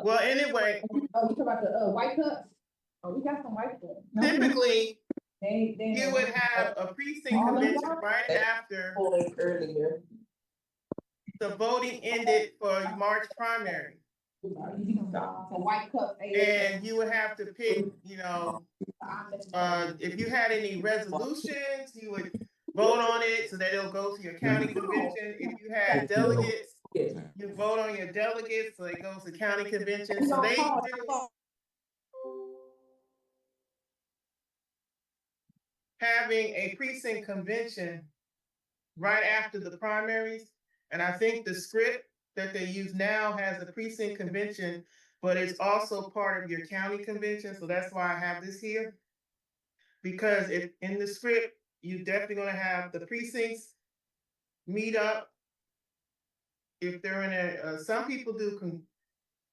Well, anyway. Oh, you talking about the white cups? Oh, we got some white cups. Typically, you would have a precinct convention right after the voting ended for March primary. White cup. And you would have to pick, if you had any resolutions, you would vote on it so that it'll go to your county convention. If you had delegates, you vote on your delegates so it goes to county convention. So they do having a precinct convention right after the primaries. And I think the script that they use now has a precinct convention, but it's also part of your county convention. So that's why I have this here. Because if in the script, you're definitely gonna have the precincts meet up. If they're in some people do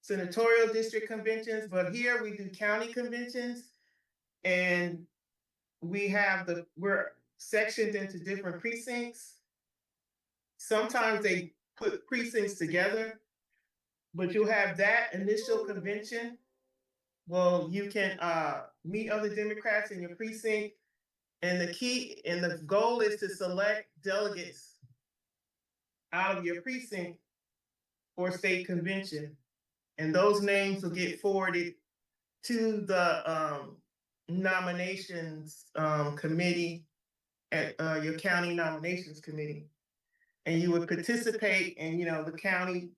senatorial district conventions, but here we do county conventions. And we're sectioned into different precincts. Sometimes they put precincts together, but you'll have that initial convention. Well, you can meet other Democrats in your precinct. And the goal is to select delegates out of your precinct for state convention. And those names will get forwarded to the nominations committee at your county nominations committee. And you would participate in, the county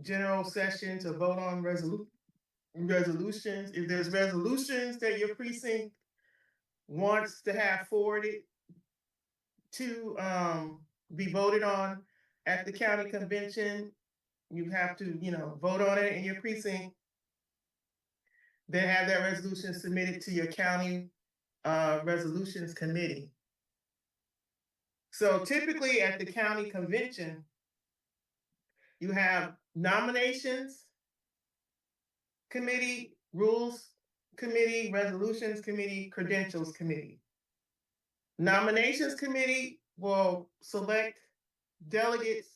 general session to vote on resolutions. If there's resolutions that your precinct wants to have forwarded to be voted on at the county convention, you have to, vote on it in your precinct. Then have that resolution submitted to your county resolutions committee. So typically at the county convention, you have nominations committee, rules committee, resolutions committee, credentials committee. Nominations committee will select delegates,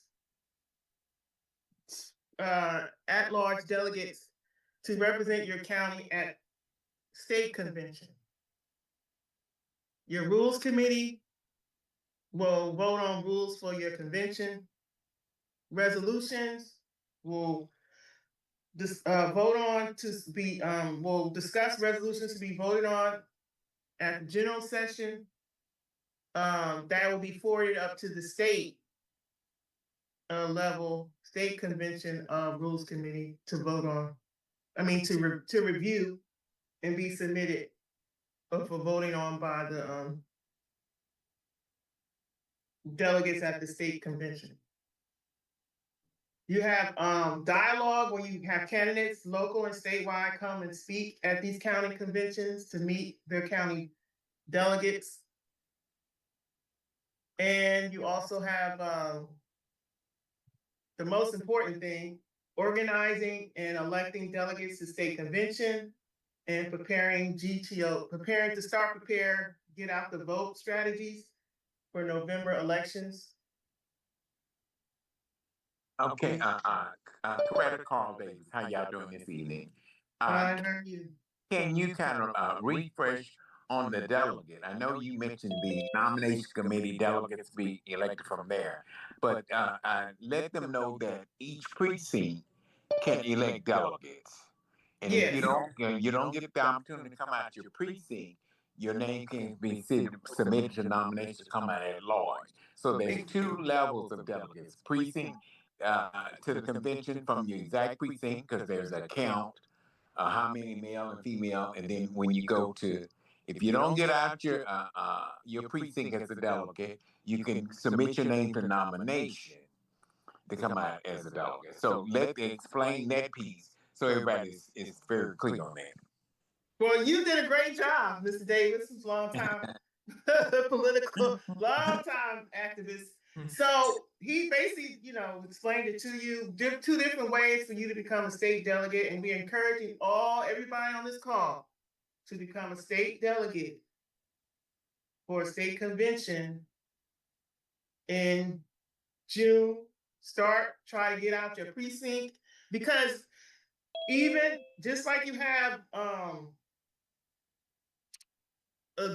at-large delegates to represent your county at state convention. Your rules committee will vote on rules for your convention. Resolutions will vote on to be, will discuss resolutions to be voted on at the general session. That will be forwarded up to the state level, state convention rules committee to vote on. To review and be submitted for voting on by the delegates at the state convention. You have dialogue where you have candidates, local and statewide, come and speak at these county conventions to meet their county delegates. And you also have the most important thing, organizing and electing delegates to state convention and preparing GTO, get out the vote strategies for November elections. Okay, Coretta Carl Davis, how y'all doing this evening? How are you? can you kind of refresh on the delegate? I know you mentioned the nomination committee delegates be elected from there, but let them know that each precinct can elect delegates. And if you Yes. don't get the opportunity to come out your precinct, your name can be submitted to nominations to come out at large. So there's two levels of delegates: precinct to the convention from your exact precinct, because there's a count, how many male and female, and then when you go to, if you don't get out your precinct as a delegate, you can submit your name to nomination to come out as a delegate. So let me explain that piece so everybody is very clear on that. Well, you did a great job, Mr. Davis. This is a long time political, long time activist. So he basically, explained it to you, two different ways for you to become a state delegate, and we're encouraging everybody on this call to become a state delegate for a state convention in June. Try to get out your precinct, because even just like you have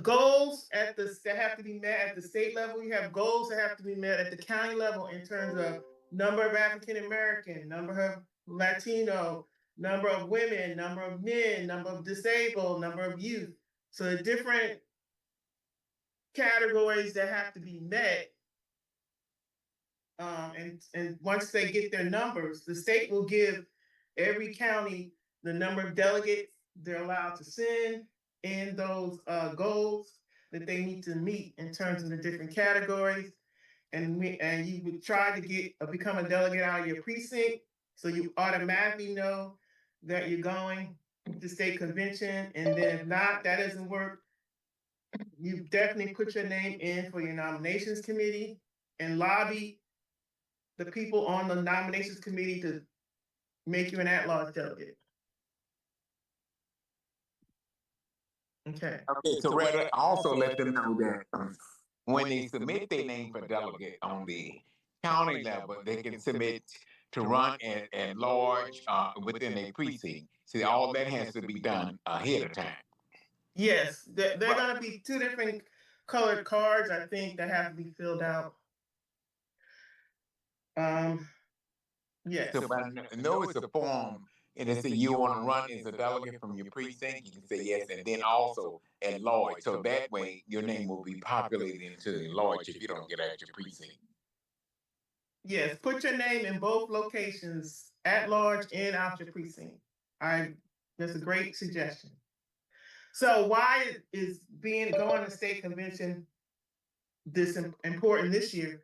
goals that have to be met at the state level, you have goals that have to be met at the county level in terms of number of African American, number of Latino, number of women, number of men, number of disabled, number of youth. So the different categories that have to be met. And once they get their numbers, the state will give every county the number of delegates they're allowed to send and those goals that they need to meet in terms of the different categories. And you would try to become a delegate out of your precinct, so you automatically know that you're going to state convention. And then if not, that doesn't work, you definitely put your name in for your nominations committee and lobby the people on the nominations committee to make you an at-large delegate. Okay. Okay, so rather also let them know that when they submit their name for delegate on the county level, they can submit to run at large within a precinct. See, all that has to be done ahead of time. Yes, there are going to be two different colored cards, I think, that have to be filled out. Yes. So, but I know it's a form, and they say you want to run as a delegate from your precinct, you can say yes, and then also at large. So that way, your name will be populated into the large if you don't get out your precinct. Yes, put your name in both locations, at large and out your precinct. That's a great suggestion. So why is going to state convention this important this year?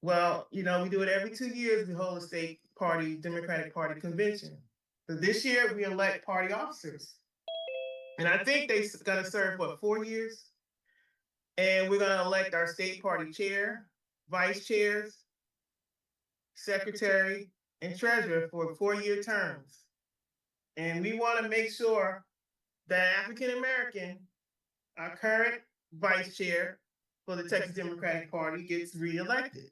Well, we do it every 2 years. We hold a state party, Democratic Party convention. So this year we elect party officers. And I think they're going to serve, 4 years? And we're going to elect our state party chair, vice chairs, secretary, and treasurer for 4-year terms. And we want to make sure that African American, our current vice chair for the Texas Democratic Party, gets reelected.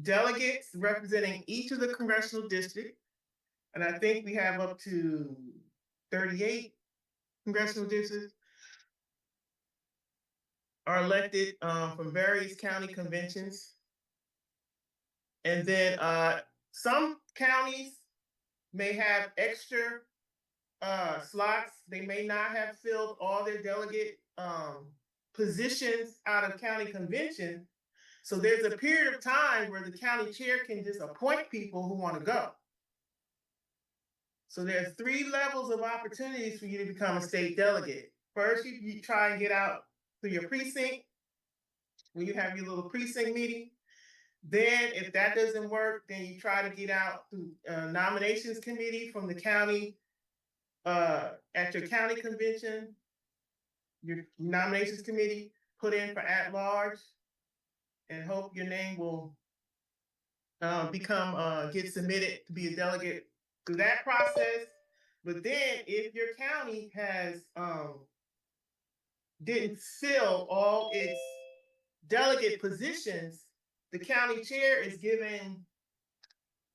Delegates representing each of the congressional districts, and I think we have up to 38 congressional districts, are elected from various county conventions. And then some counties may have extra slots. They may not have filled all their delegate positions out of county convention. So there's a period of time where the county chair can just appoint people who want to go. So there's 3 levels of opportunities for you to become a state delegate. First, you try and get out to your precinct when you have your little precinct meeting. Then if that doesn't work, then you try to get out to nominations committee from the county at your county convention. Your nominations committee put in for at-large and hope your name will get submitted to be a delegate through that process. But then if your county didn't fill all its delegate positions, the county chair is given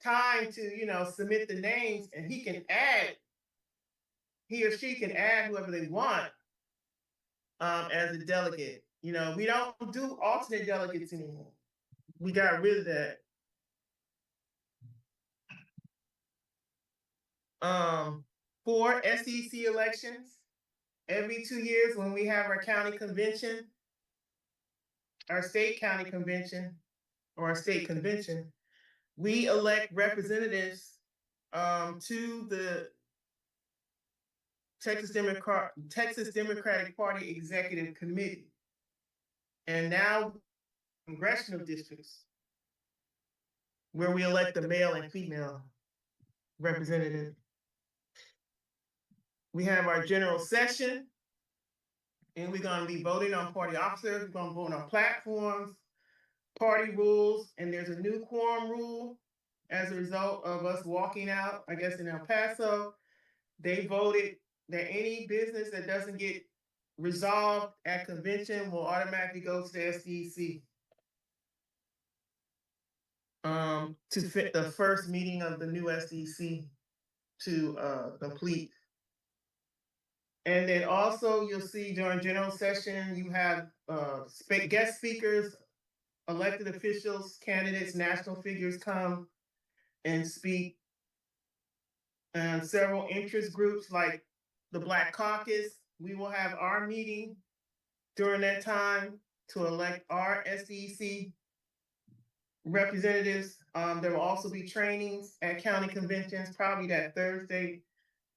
time to, submit the names, and he or she can add whoever they want as a delegate. We don't do alternate delegates anymore. We got rid of that. For SEC elections, every 2 years when we have our county convention, our state county convention, or our state convention, we elect representatives to the Texas Democratic Party Executive Committee. And now congressional districts where we elect the male and female representative. We have our general session, and we're going to be voting on party officers. We're going to vote on platforms, party rules, and there's a new quorum rule as a result of us walking out, I guess, in El Paso. They voted that any business that doesn't get resolved at convention will automatically go to the SEC. To fit the first meeting of the new SEC to complete. And then also you'll see during general session, you have guest speakers, elected officials, candidates, national figures come and speak. And several interest groups like the Black Caucus, we will have our meeting during that time to elect our SEC representatives. There will also be trainings at county conventions, probably that Thursday.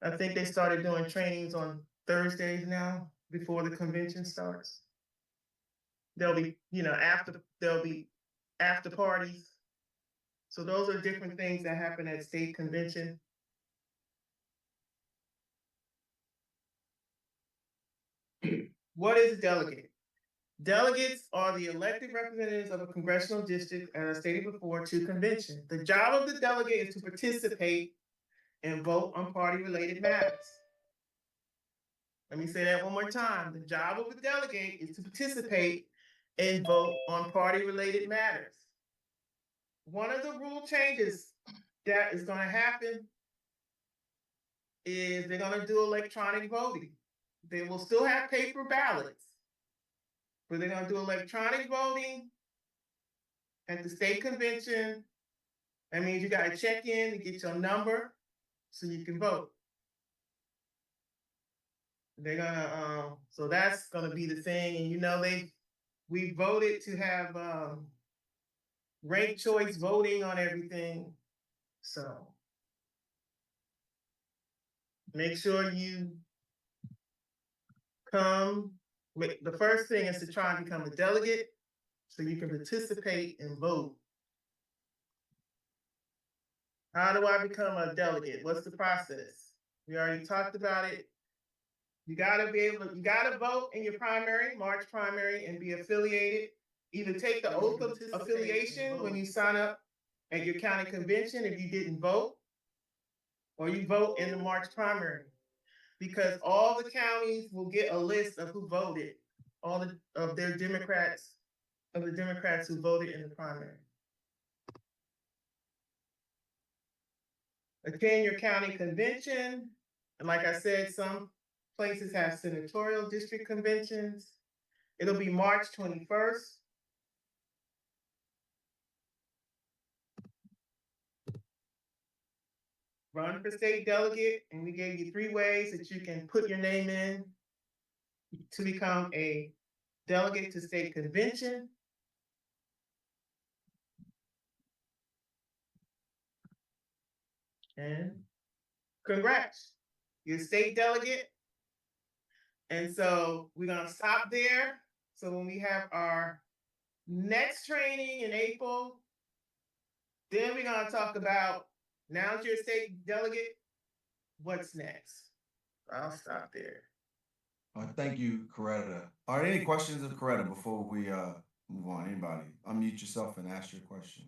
I think they started doing trainings on Thursdays now before the convention starts. There'll be, there'll be after parties. So those are different things that happen at state convention. What is a delegate? Delegates are the elected representatives of a congressional district, as I stated before, to convention. The job of the delegate is to participate and vote on party-related matters. Let me say that one more time. The job of the delegate is to participate and vote on party-related matters. One of the rule changes that is going to happen is they're going to do electronic voting. They will still have paper ballots, but they're going to do electronic voting at the state convention. That means you got to check in to get your number so you can vote. They're gonna, so that's gonna be the thing. And we voted to have ranked choice voting on everything. So make sure you come. The first thing is to try and become a delegate so you can participate and vote. How do I become a delegate? What's the process? We already talked about it. You gotta vote in your primary, March primary, and be affiliated. Either take the oath of affiliation when you sign up at your county convention if you didn't vote, or you vote in the March primary. Because all the counties will get a list of who voted, of the Democrats who voted in the primary. Attend your county convention. And like I said, some places have senatorial district conventions. It'll be March 21st. Run for state delegate, and we gave you 3 ways that you can put your name in to become a delegate to state convention. And congrats, you're a state delegate. And so we're gonna stop there. So when we have our next training in April, then we're gonna talk about, now that you're a state delegate, what's next? I'll stop there. Thank you, Coretta. Are there any questions of Coretta before we move on? Anybody? Unmute yourself and ask your question.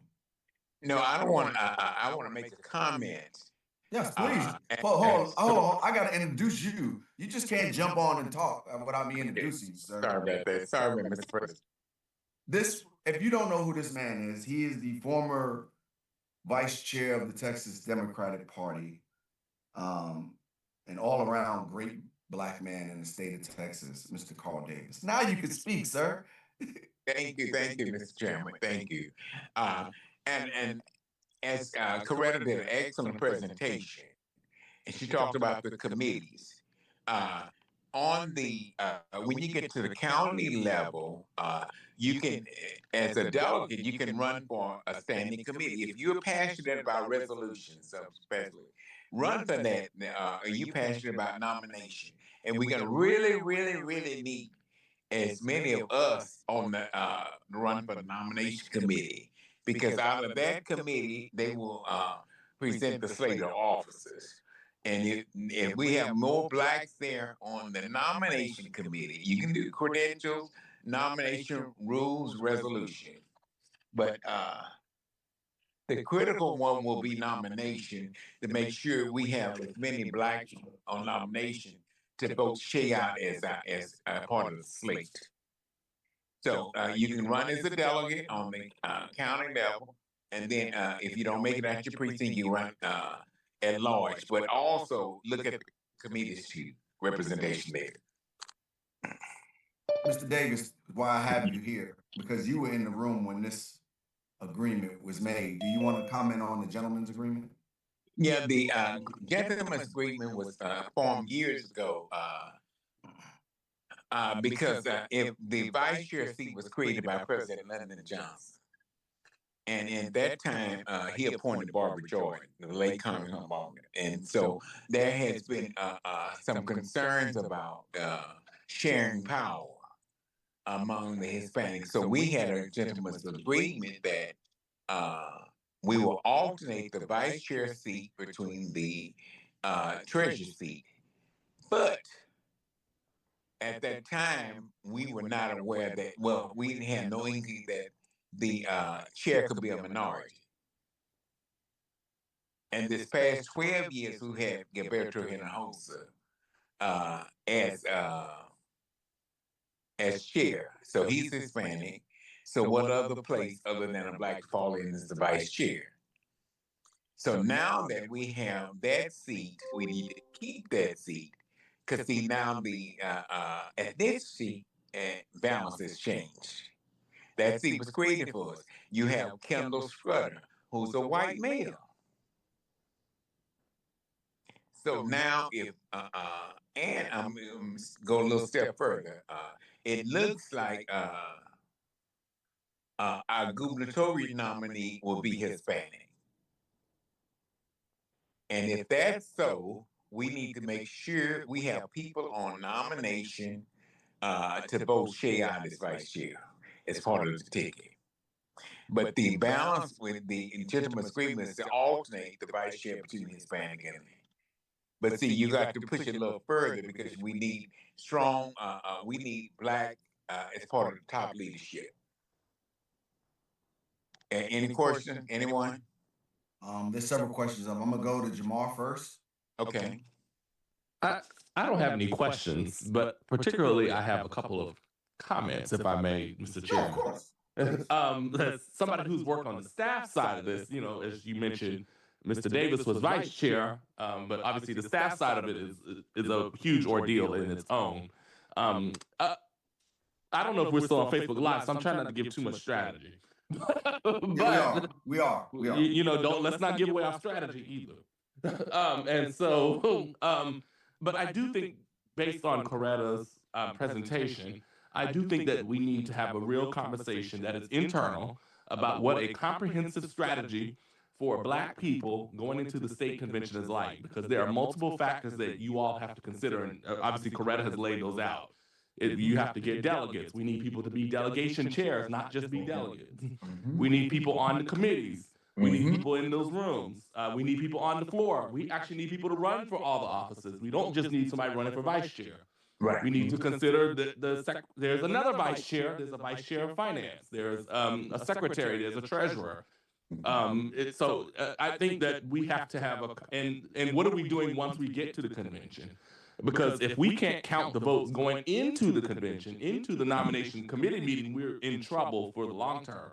No, I don't want. I want to make a comment. Yes, please. Hold on. I gotta introduce you. You just can't jump on and talk without me introducing you, sir. Sorry about that. Sorry, Mr. President. If you don't know who this man is, he is the former vice chair of the Texas Democratic Party, an all-around great Black man in the state of Texas, Mr. Carl Davis. Now you can speak, sir. Thank you, Mr. Chairman. Thank you. And as Coretta did an excellent presentation, and she talked about the committees. On the when you get to the county level, you can, as a delegate, you can run for a standing committee if you're passionate about resolutions, especially. Run for that. Are you passionate about nomination? And we're gonna really need as many of us on the run for the nomination committee, because out of that committee they will present the slate of officers. And if we have more Blacks there on the nomination committee, you can do credentials, nomination rules, resolution. But the critical one will be nomination, to make sure we have as many Blacks on nomination to vote Shay out as part of the slate. So you can run as a delegate on the county level, and then if you don't make it at your precinct, you run at large. But also look at the committees too, representation there. Mr. Davis, why I have you here, because you were in the room when this agreement was made. Do you want to comment on the gentleman's agreement? Yeah, the gentleman's agreement was formed years ago. Because if the vice chair seat was created by President Lyndon Johnson, and at that time he appointed Barbara Jordan, the late Congressman Barbara, and so there has been some concerns about sharing power among the Hispanics. So we had a gentleman's agreement that we will alternate the vice chair seat between the treasurer seat, but at that time, we were not aware that, well, we had no inkling that the chair could be a minority. And this past 12 years, we had Gilberto Hinojosa as chair. So he's Hispanic. So what other place other than a Black to fall in is the vice chair? So now that we have that seat, we need to keep that seat. Because see, now the ethnicity balance has changed. That seat was created for us. You have Kendall Scrutter, who's a white male. So now if, and I'm go a little step further, it looks like our gubernatorial nominee will be Hispanic. And if that's so, we need to make sure we have people on nomination to vote Shay out as vice chair as part of the ticket. But the balance with the gentleman's agreement is to alternate the vice chair between Hispanic and me. But see, you got to push it a little further, because we need strong, we need Black as part of the top leadership. Any question? Anyone? There's several questions. I'm gonna go to Jamar first. Okay. I don't have any questions, but particularly I have a couple of comments, if I may, Mr. Chairman. Of course. As somebody who's worked on the staff side of this, you know, as you mentioned, Mr. Davis was vice chair, but obviously the staff side of it is a huge ordeal in its own. I don't know if we're still on Facebook Live, so I'm trying not to give too much strategy. But we are. You know, let's not give away our strategy either. And so, but I do think, based on Coretta's presentation, I do think that we need to have a real conversation that is internal about what a comprehensive strategy for Black people going into the state convention is like, because there are multiple factors that you all have to consider, and obviously Coretta has laid those out. You have to get delegates. We need people to be delegation chairs, not just be delegates. We need people on the committees. We need people in those rooms. We need people on the floor. We actually need people to run for all the offices. We don't just need somebody running for vice chair. Right. We need to consider there's another vice chair. There's a vice chair of finance. There's a secretary. There's a treasurer. I think that we have to have and what are we doing once we get to the convention? Because if we can't count the votes going into the convention, into the nomination committee meeting, we're in trouble for the long term.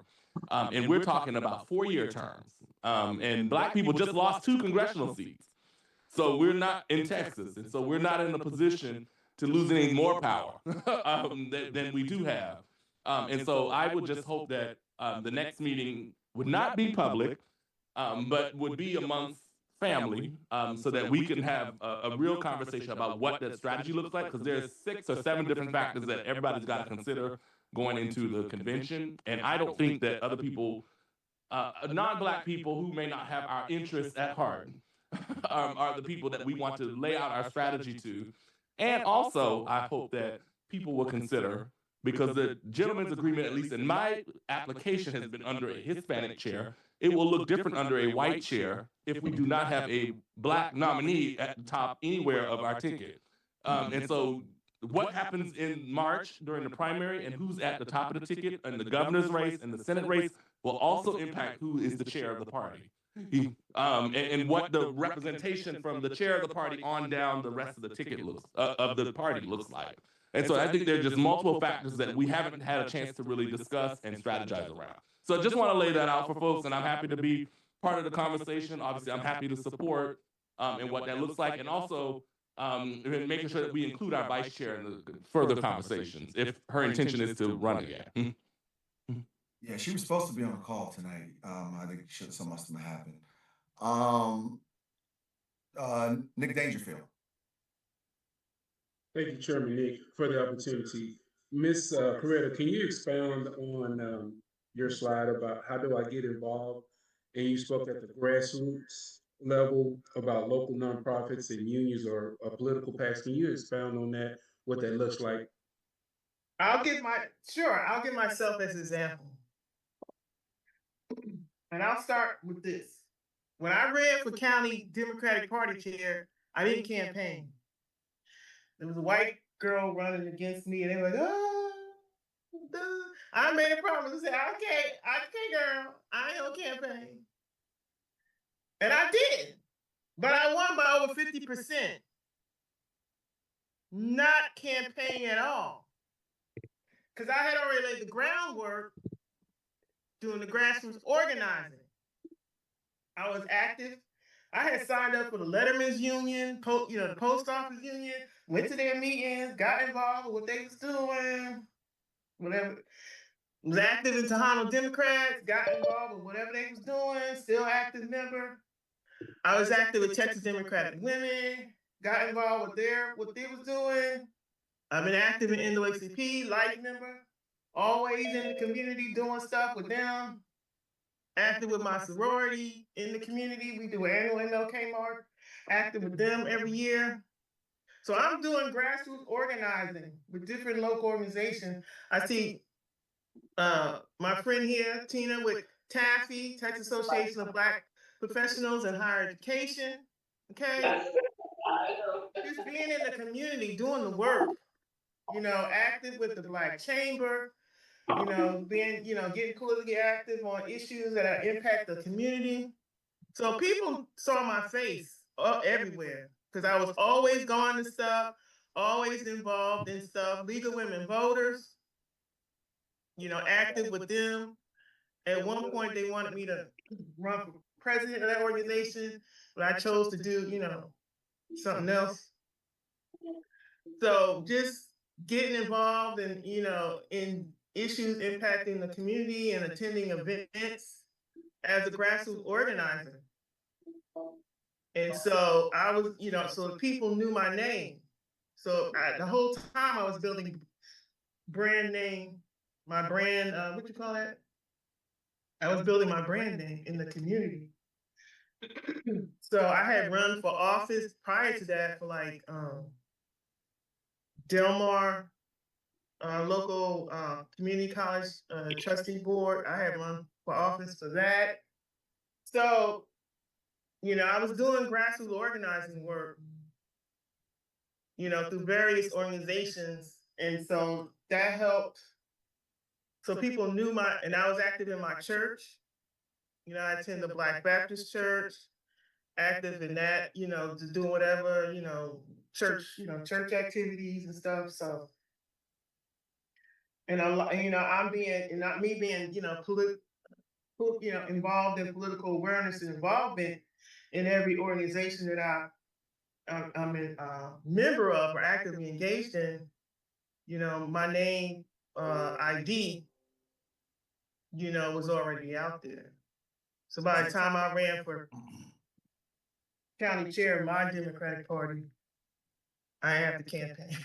And we're talking about 4-year terms. And Black people just lost 2 congressional seats. So we're not in Texas, and so we're not in a position to lose any more power than we do have. And so I would just hope that the next meeting would not be public, but would be amongst family, so that we can have a real conversation about what that strategy looks like, because there's 6 or 7 different factors that everybody's got to consider going into the convention. And I don't think that other people, non-Black people who may not have our interests at heart, are the people that we want to lay out our strategy to. And also, I hope that people will consider, because the gentleman's agreement, at least in my application, has been under a Hispanic chair. It will look different under a white chair if we do not have a Black nominee at the top anywhere of our ticket. And so what happens in March during the primary and who's at the top of the ticket and the governor's race and the Senate race will also impact who is the chair of the party. And what the representation from the chair of the party on down the rest of the ticket looks of the party looks like. And so I think there are just multiple factors that we haven't had a chance to really discuss and strategize around. So I just want to lay that out for folks, and I'm happy to be part of the conversation. Obviously, I'm happy to support and what that looks like, and also making sure that we include our vice chair in the further conversations if her intention is to run again. Yeah, she was supposed to be on a call tonight. I think something must have happened. Nick Dangerfield. Thank you, Chairman Nick, for the opportunity. Ms. Coretta, can you expound on your slide about how do I get involved? And you spoke at the grassroots level about local nonprofits and unions or political PACs. Can you expound on that, what that looks like? I'll give myself as an example. And I'll start with this. When I ran for county Democratic Party chair, I didn't campaign. There was a white girl running against me, and they were like, oh, duh. I made a promise to say, okay, girl, I ain't gonna campaign. And I did. But I won by over 50%. Not campaigning at all. Because I had already laid the groundwork doing the grassroots organizing. I was active. I had signed up for the Letterman's Union, the Post Office Union, went to their meetings, got involved with what they was doing, whatever. Was active in Tejano Democrats, got involved with whatever they was doing, still active member. I was active with Texas Democratic Women, got involved with what they was doing. I've been active in NAACP, life member, always in the community doing stuff with them. Active with my sorority in the community. We do an annual MLK March, active with them every year. So I'm doing grassroots organizing with different local organizations. I see my friend here, Tina, with TAFE, Texas Association of Black Professionals in Higher Education. Okay. Just being in the community, doing the work, active with the Black Chamber, getting politically active on issues that impact the community. So people saw my face everywhere because I was always going to stuff, always involved in stuff. League of Women Voters, active with them. At one point, they wanted me to run for president of that organization, but I chose to do, something else. So just getting involved in, in issues impacting the community and attending events as a grassroots organizer. And so I was, so the people knew my name. So the whole time I was building brand name, my brand, what you call that? I was building my brand name in the community. So I had run for office prior to that for like Del Mar local community college trustee board. I had run for office for that. So, I was doing grassroots organizing work, through various organizations. And so that helped. So people knew and I was active in my church. I attend the Black Baptist Church, active in that, to do whatever, church, church activities and stuff. So, and I'm being, not me being, involved in political awareness and involvement in every organization that I'm a member of or actively engaged in. My name ID, was already out there. So by the time I ran for county chair of my Democratic Party, I have the campaign.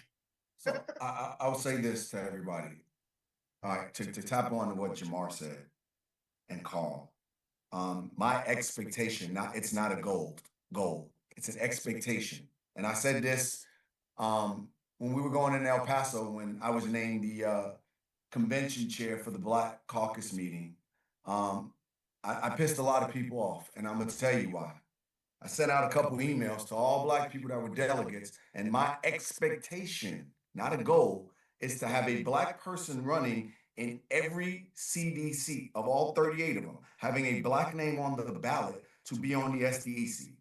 So I will say this to everybody. All right, to tap on to what Jamar said and Carl. My expectation, it's not a goal. It's an expectation. And I said this when we were going in El Paso when I was named the convention chair for the Black Caucus meeting. I pissed a lot of people off, and I'm gonna tell you why. I sent out a couple emails to all Black people that were delegates, and my expectation, not a goal, is to have a Black person running in every CDC of all 38 of them, having a Black name on the ballot to be on the SDEC.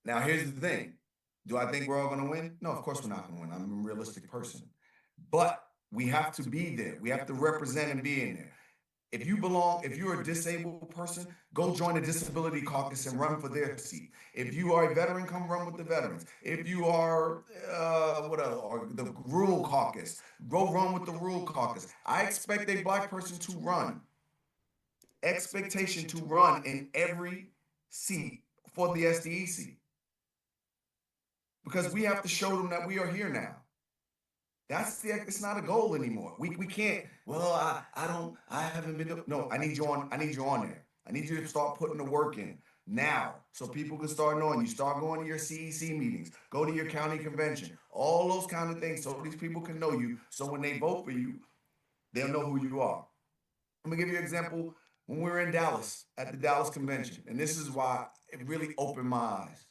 Now, here's the thing. Do I think we're all going to win? No, of course we're not going to win. I'm a realistic person. But we have to be there. We have to represent and be in there. If you're a disabled person, go join the Disability Caucus and run for their seat. If you are a veteran, come run with the veterans. If you are, or the Rural Caucus, go run with the Rural Caucus. I expect a Black person to run. Expectation to run in every seat for the SDEC. Because we have to show them that we are here now. It's not a goal anymore. We can't, I haven't been, no, I need you on there. I need you to start putting the work in now so people can start knowing you. Start going to your CEC meetings, go to your county convention, all those kind of things so these people can know you. So when they vote for you, they'll know who you are. I'm gonna give you an example. When we were in Dallas at the Dallas convention, and this is why it really opened my eyes.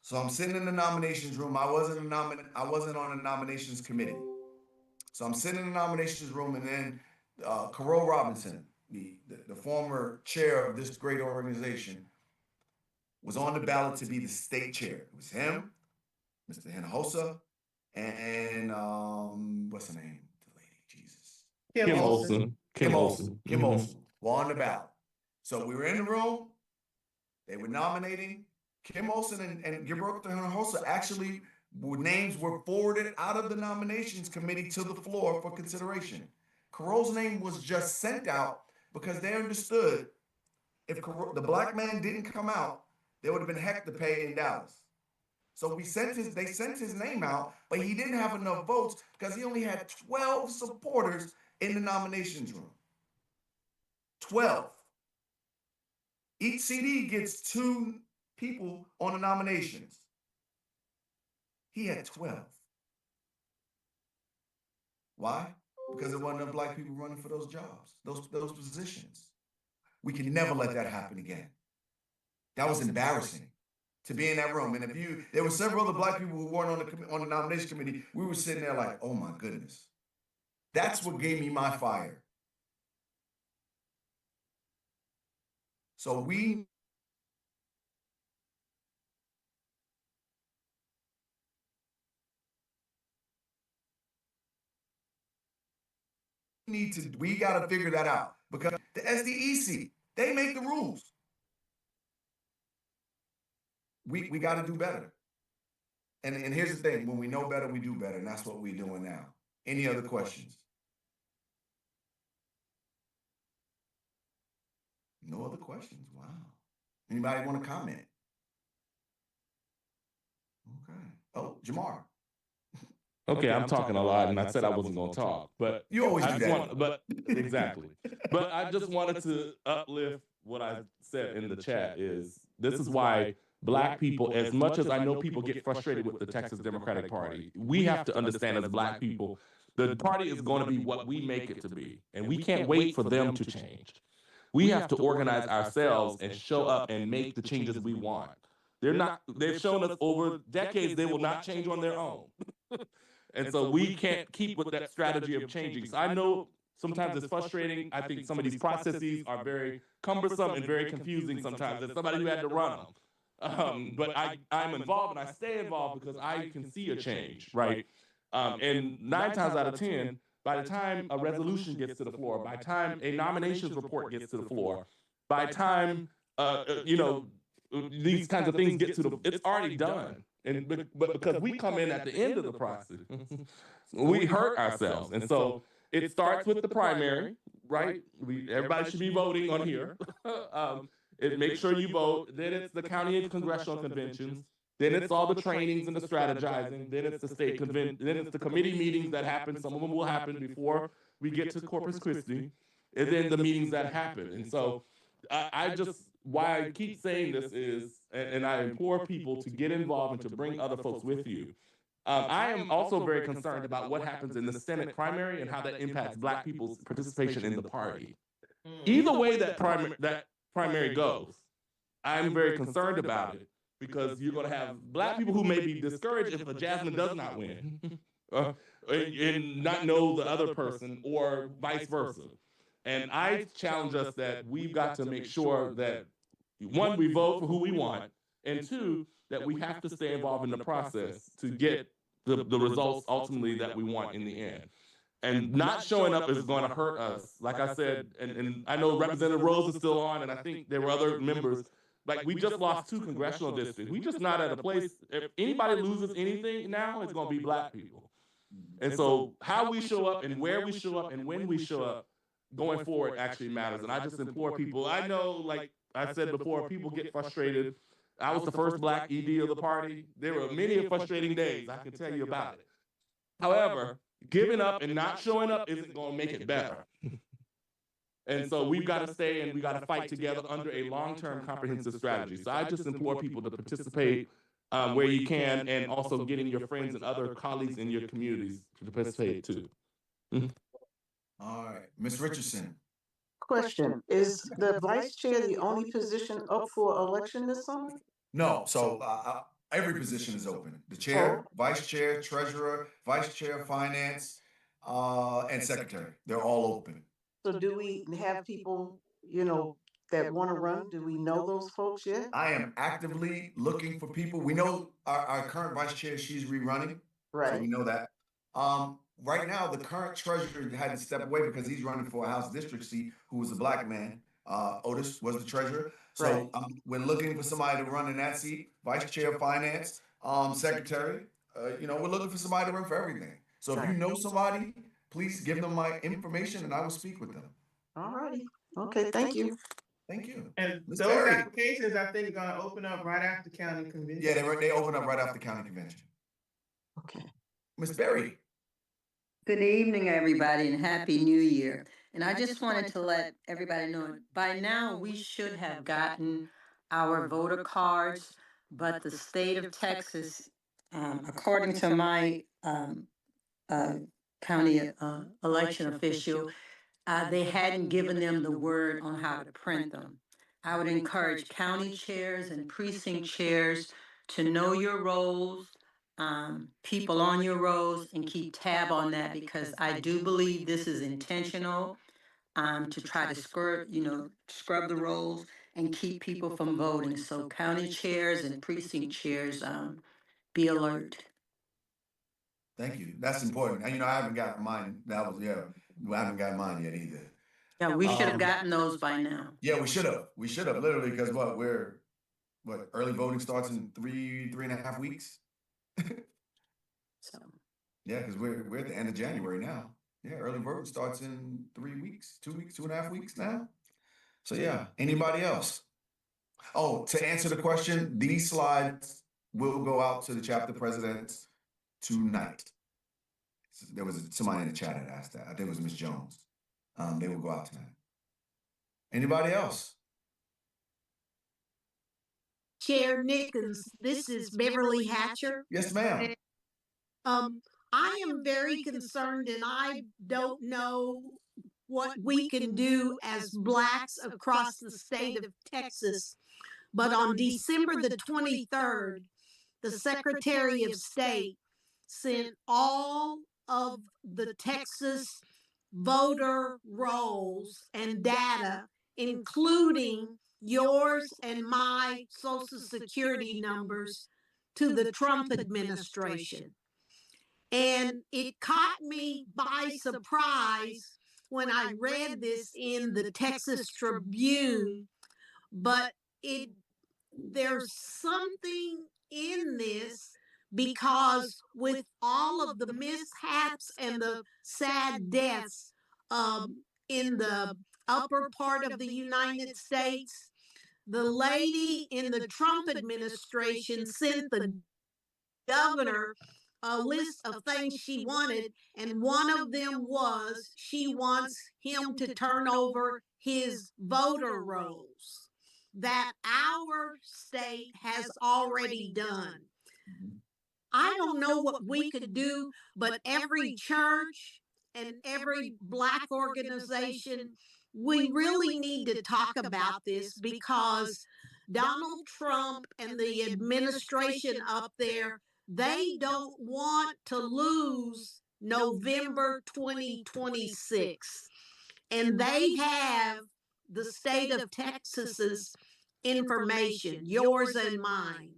So I'm sitting in the nominations room. I wasn't on a nominations committee. So I'm sitting in the nominations room, and then Carol Robinson, the former chair of this great organization, was on the ballot to be the state chair. It was him, Mr. Hinojosa, and what's her name? The lady, Jesus. Kim Olsen. Kim Olsen. Were on the ballot. So we were in the room. They were nominating. Kim Olsen and Gilberto Hinojosa actually names were forwarded out of the nominations committee to the floor for consideration. Carol's name was just sent out because they understood if the Black man didn't come out, there would have been heck to pay in Dallas. So they sent his name out, but he didn't have enough votes because he only had 12 supporters in the nominations room. 12. Each CD gets 2 people on the nominations. He had 12. Why? Because there wasn't enough Black people running for those jobs, those positions. We can never let that happen again. That was embarrassing to be in that room. And there were several other Black people who weren't on the nomination committee. We were sitting there like, oh my goodness. That's what gave me my fire. So we got to figure that out because the SDEC, they make the rules. We got to do better. And here's the thing, when we know better, we do better. And that's what we're doing now. Any other questions? No other questions. Wow. Anybody want to comment? Okay. Oh, Jamar. Okay, I'm talking a lot, and I said I wasn't going to talk, but you always do that. Exactly. But I just wanted to uplift what I said in the chat. This is why Black people, as much as I know people get frustrated with the Texas Democratic Party, we have to understand as Black people, the party is going to be what we make it to be, and we can't wait for them to change. We have to organize ourselves and show up and make the changes we want. They've shown us over decades they will not change on their own. And so we can't keep with that strategy of changing. So I know sometimes it's frustrating. I think some of these processes are very cumbersome and very confusing sometimes. As somebody who had to run them. But I'm involved and I stay involved because I can see a change, right? And 9 times out of 10, by the time a resolution gets to the floor, by the time a nominations report gets to the floor, by the time these kinds of things get to the, it's already done. And but because we come in at the end of the process, we hurt ourselves. And so it starts with the primary, right? Everybody should be voting on here. Make sure you vote. Then it's the county and congressional conventions. Then it's all the trainings and the strategizing. Then it's the state convention. Then it's the committee meetings that happen. Some of them will happen before we get to Corpus Christi, and then the meetings that happen. And so, I just, why I keep saying this is, and I implore people to get involved and to bring other folks with you. I am also very concerned about what happens in the Senate primary and how that impacts Black people's participation in the party. Either way that primary goes, I'm very concerned about it, because you're going to have Black people who may be discouraged if a Jasmine does not win, and not know the other person, or vice versa. And I challenge us that we've got to make sure that, one, we vote for who we want, and two, that we have to stay involved in the process to get the results ultimately that we want in the end. And not showing up is going to hurt us. Like I said, and I know Representative Rose is still on, and I think there were other members. Like, we just lost 2 congressional districts. We just not at a place, if anybody loses anything now, it's going to be Black people. And so how we show up and where we show up and when we show up going forward actually matters. And I just implore people. I know, like I said before, people get frustrated. I was the first Black ED of the party. There were many frustrating days, I can tell you about it. However, giving up and not showing up isn't going to make it better. And so we've got to stay and we got to fight together under a long-term comprehensive strategy. So I just implore people to participate where you can, and also getting your friends and other colleagues in your communities to participate too. All right, Ms. Richardson. Question, is the vice chair the only position up for election this summer? No, so every position is open. The chair, vice chair, treasurer, vice chair of finance, and secretary. They're all open. So do we have people, that want to run? Do we know those folks yet? I am actively looking for people. We know our current vice chair, she's rerunning. Right. So we know that. Right now, the current treasurer had to step away because he's running for a House district seat, who was a Black man. Otis was the treasurer. So we're looking for somebody to run in that seat, vice chair of finance, secretary. We're looking for somebody to run for everything. So if you know somebody, please give them my information and I will speak with them. All righty. Okay, thank you. Thank you. And Ms. those Berry. applications, I think, are going to open up right after county convention. Yeah, they open up right after county convention. Okay. Ms. Berry. Good evening, everybody, and Happy New Year. And I just wanted to let everybody know, by now we should have gotten our voter cards, but the state of Texas, according to my county election official, they hadn't given them the word on how to print them. I would encourage county chairs and precinct chairs to know your roles, people on your roles, and keep tab on that, because I do believe this is intentional, to try to scrub the rolls and keep people from voting. So county chairs and precinct chairs, be alert. Thank you. That's important. And I haven't got mine. I haven't got mine yet either. Yeah, we should have gotten those by now. Yeah, we should have. We should have, literally, because early voting starts in 3.5 weeks. So. Yeah, because we're at the end of January now. Yeah, early voting starts in 3 weeks, 2 weeks, 2.5 weeks now. So yeah, anybody else? Oh, to answer the question, these slides will go out to the chapter presidents tonight. There was somebody in the chat that asked that. I think it was Ms. Jones. They will go out tonight. Anybody else? Chair Nickens, this is Beverly Hatcher. Yes, ma'am. I am very concerned, and I don't know what we can do as Blacks across the state of Texas. But on December the 23rd, the Secretary of State sent all of the Texas voter rolls and data, including yours and my Social Security numbers, to the Trump administration. And it caught me by surprise when I read this in the Texas Tribune, but it there's something in this because with all of the mishaps and the sad deaths in the upper part of the United States, the lady in the Trump administration sent the governor a list of things she wanted, and one of them was she wants him to turn over his voter rolls that our state has already done. I don't know what we could do, but every church and every Black organization, we really need to talk about this because Donald Trump and the administration up there, they don't want to lose November 2026. And they have the state of Texas's information, yours and mine.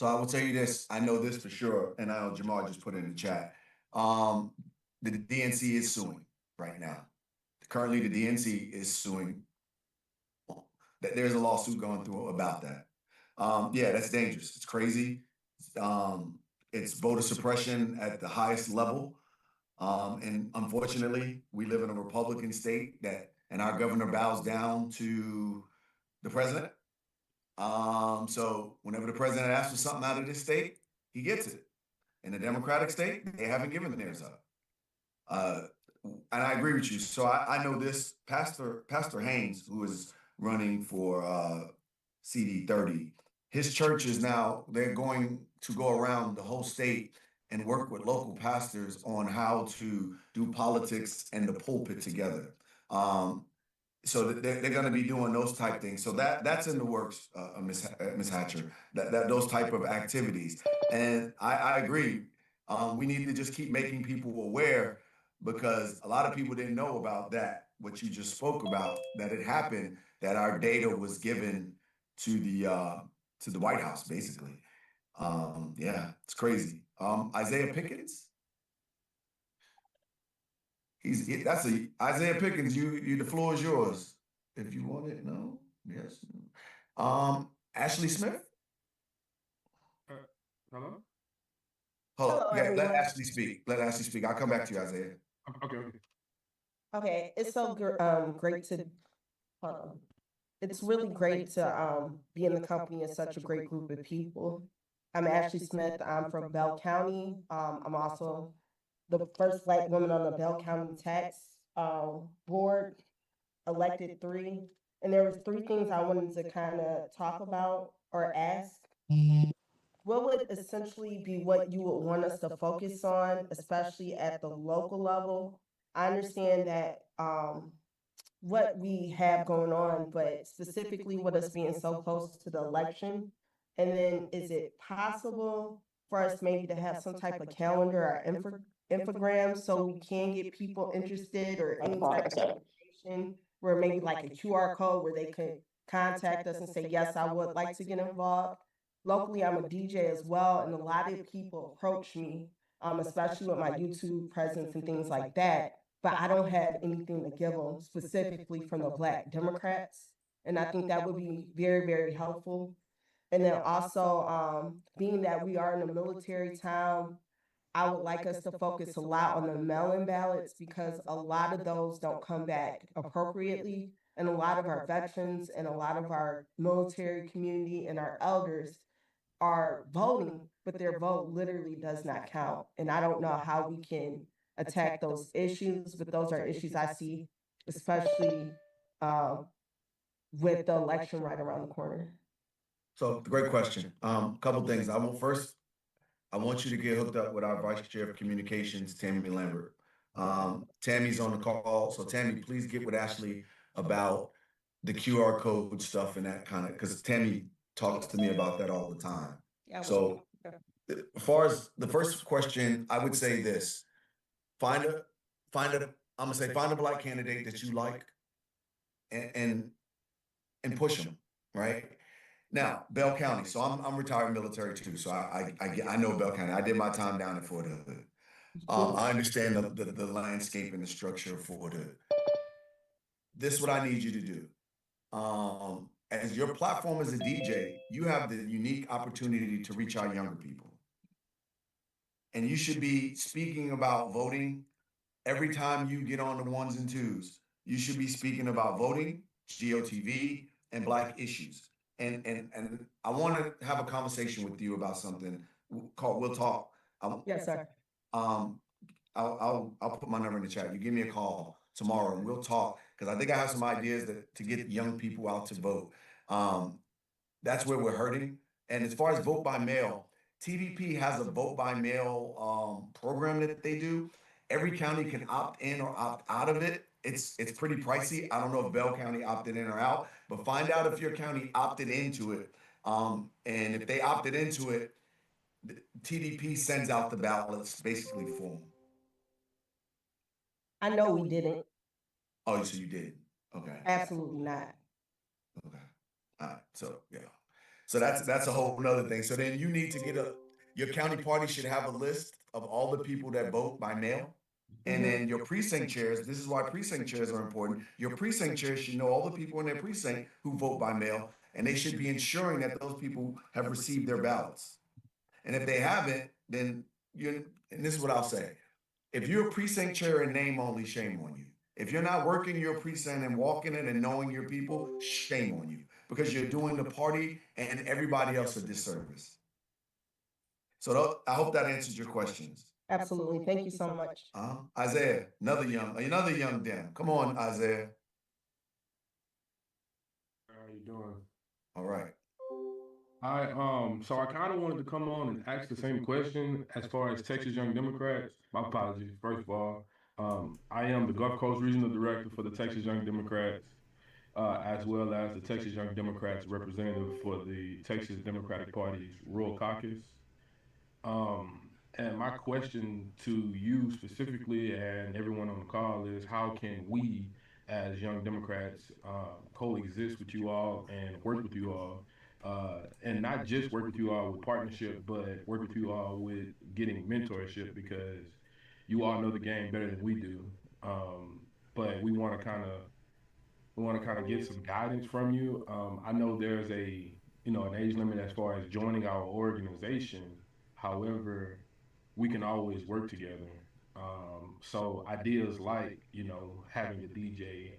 So I will tell you this, I know this for sure, and I know Jamar just put it in the chat. The DNC is suing right now. Currently, the DNC is suing. There's a lawsuit going through about that. Yeah, that's dangerous. It's crazy. It's voter suppression at the highest level. And unfortunately, we live in a Republican state and our governor bows down to the president. So whenever the president asks for something out of this state, he gets it. In the Democratic state, they haven't given theirs up. And I agree with you. So I know this Pastor Haynes, who is running for CD30. His church is now, they're going to go around the whole state and work with local pastors on how to do politics and the pulpit together. So they're going to be doing those type things. So that's in the works, Ms. Hatcher, that those type of activities. And I agree. We need to just keep making people aware because a lot of people didn't know about that, what you just spoke about, that it happened, that our data was given to the White House, basically. Yeah, it's crazy. Isaiah Pickens. Isaiah Pickens. You the floor is yours. If you want it, no, yes. Ashley Smith. Hello. Hold on. Yeah, let Ashley speak. Let Ashley speak. I'll come back to you, Isaiah. Okay. Okay, it's so great to. It's really great to be in the company of such a great group of people. I'm Ashley Smith. I'm from Bell County. I'm also the first Black woman on the Bell County Tax Board, elected 3. And there was 3 things I wanted to kind of talk about or ask. What would essentially be what you would want us to focus on, especially at the local level? I understand that what we have going on, but specifically with us being so close to the election. And then is it possible for us maybe to have some type of calendar or infogram so we can get people interested or any type of information where maybe like a QR code where they could contact us and say, yes, I would like to get involved. Locally, I'm a DJ as well, and a lot of people approach me, especially with my YouTube presence and things like that. But I don't have anything to give them specifically from the Black Democrats. And I think that would be very, very helpful. And then also, being that we are in a military town, I would like us to focus a lot on the mail-in ballots because a lot of those don't come back appropriately. And a lot of our veterans and a lot of our military community and our elders are voting, but their vote literally does not count. And I don't know how we can attack those issues, but those are issues I see, especially with the election right around the corner. So great question. Couple things. I want you to get hooked up with our Vice Chair of Communications, Tammy Lambert. Tammy's on the call. So Tammy, please get with Ashley about the QR code stuff and that kind of, because Tammy talks to me about that all the time. Yeah, so as far as the first question, I would say this. Find a Black candidate that you like and push them, right? Now, Bell County. So I'm retired military too. So I know Bell County. I did my time down in Fort Hood. I understand the landscape and the structure of Fort Hood. This is what I need you to do. As your platform as a DJ, you have the unique opportunity to reach our younger people. And you should be speaking about voting every time you get on the ones and twos. You should be speaking about voting, GOTV, and Black issues. And I want to have a conversation with you about something called We'll Talk. Yes, sir. I'll put my number in the chat. You give me a call tomorrow and we'll talk, because I think I have some ideas to get young people out to vote. That's where we're hurting. And as far as vote by mail, TDP has a vote by mail program that they do. Every county can opt in or opt out of it. It's pretty pricey. I don't know if Bell County opted in or out, but find out if your county opted into it. And if they opted into it, the TDP sends out the ballots basically for them. I know we didn't. Oh, so you did? Okay. Absolutely not. Okay. All right. So yeah. So that's a whole nother thing. So then you need to get your county party should have a list of all the people that vote by mail. And then your precinct chairs, this is why precinct chairs are important. Your precinct chairs should know all the people in their precinct who vote by mail, and they should be ensuring that those people have received their ballots. And if they haven't, then and this is what I'll say. If you're a precinct chair in name only, shame on you. If you're not working your precinct and walking it and knowing your people, shame on you, because you're doing the party and everybody else a disservice. So I hope that answers your questions. Absolutely. Thank you so much. Isaiah, another young Dem. Come on, Isaiah. How are you doing? All right. So I kind of wanted to come on and ask the same question as far as Texas Young Democrats. My apologies. First of all, I am the Gulf Coast Regional Director for the Texas Young Democrats, as well as the Texas Young Democrats representative for the Texas Democratic Party's Rural Caucus. And my question to you specifically and everyone on the call is, how can we as Young Democrats coexist with you all and work with you all, and not just work with you all with partnership, but work with you all with getting mentorship, because you all know the game better than we do. But we want to kind of get some guidance from you. I know there's an age limit as far as joining our organization. However, we can always work together. So ideas like, having a DJ,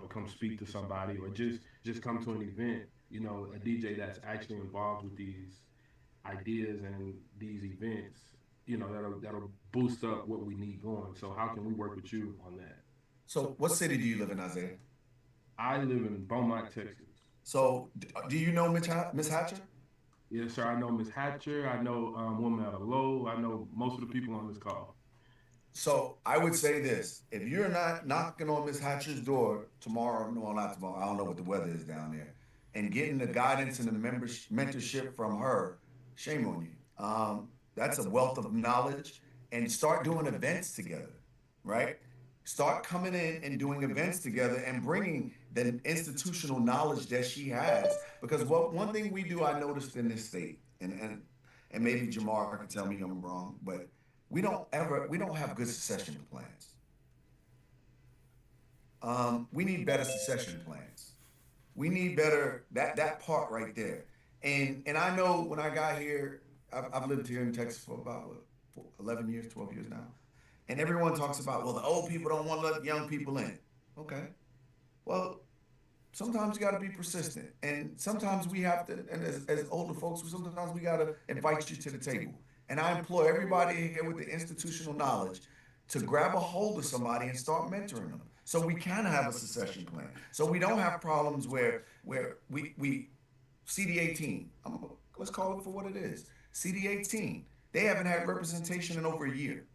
come speak to somebody, or just come to an event, a DJ that's actually involved with these ideas and these events, that'll boost up what we need going. So how can we work with you on that? So what city do you live in, Isaiah? I live in Beaumont, Texas. So do you know Miss Hatcher? Yes, sir. I know Miss Hatcher. I know Woman Out of Low. I know most of the people on this call. So I would say this: if you're not knocking on Miss Hatcher's door tomorrow, no, not tomorrow, I don't know what the weather is down there, and getting the guidance and the mentorship from her, shame on you. That's a wealth of knowledge. And start doing events together, right? Start coming in and doing events together and bringing the institutional knowledge that she has. Because one thing we do, I noticed in this state, and maybe Jamar can tell me I'm wrong, but we don't have good succession plans. We need better succession plans. We need better that part right there. And I know when I got here, I've lived here in Texas for about 11 years, 12 years now. And everyone talks about, well, the old people don't want to let young people in. Okay. Well, sometimes you got to be persistent. And sometimes we have to, and as older folks, sometimes we got to invite you to the table. And I implore everybody here with the institutional knowledge to grab a hold of somebody and start mentoring them, so we can have a succession plan. So we don't have problems where we CD18, let's call it for what it is. CD18, they haven't had representation in over a year.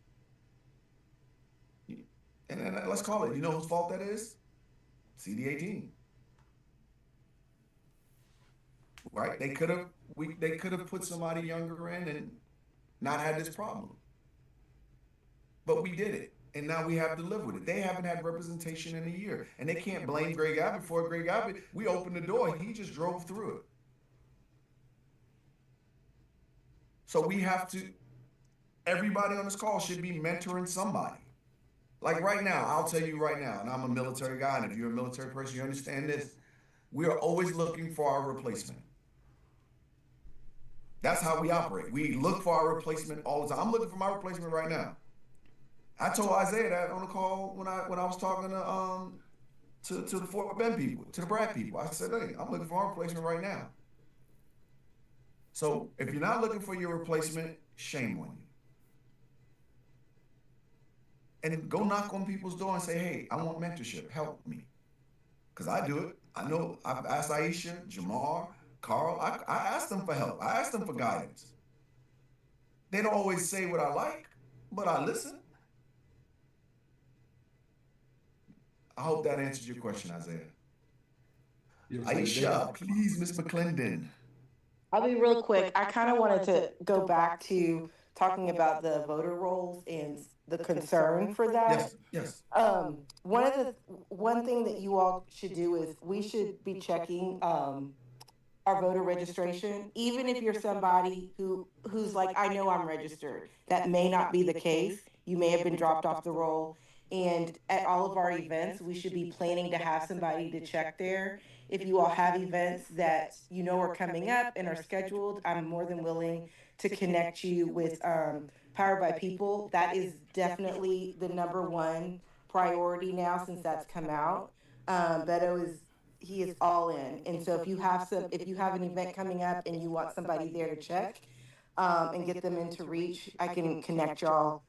And then let's call it, you know whose fault that is? CD18. Right? They could have put somebody younger in and not had this problem. But we did it. And now we have to live with it. They haven't had representation in a year. And they can't blame Greg Abbott for it. Greg Abbott, we opened the door, he just drove through it. So we have to, everybody on this call should be mentoring somebody. Like right now, I'll tell you right now, and I'm a military guy, and if you're a military person, you understand this. We are always looking for our replacement. That's how we operate. We look for our replacement all the time. I'm looking for my replacement right now. I told Isaiah that on the call when I was talking to the Fort Bend people, to the Brad people. I said, hey, I'm looking for my replacement right now. So if you're not looking for your replacement, shame on you. And go knock on people's door and say, hey, I want mentorship. Help me. Because I do it. I know I've asked Aisha, Jamar, Carl. I asked them for help. I asked them for guidance. They don't always say what I like, but I listen. I hope that answers your question, Isaiah. Aisha, please, Miss McClendon. I'll be real quick. I kind of wanted to go back to talking about the voter rolls and the concern for that. Yes. One thing that you all should do is we should be checking our voter registration, even if you're somebody who's like, I know I'm registered. That may not be the case. You may have been dropped off the roll. And at all of our events, we should be planning to have somebody to check there. If you all have events that you know are coming up and are scheduled, I'm more than willing to connect you with Powered by People. That is definitely the #1 priority now since that's come out. He is all in. And so if you have an event coming up and you want somebody there to check and get them into reach, I can connect y'all.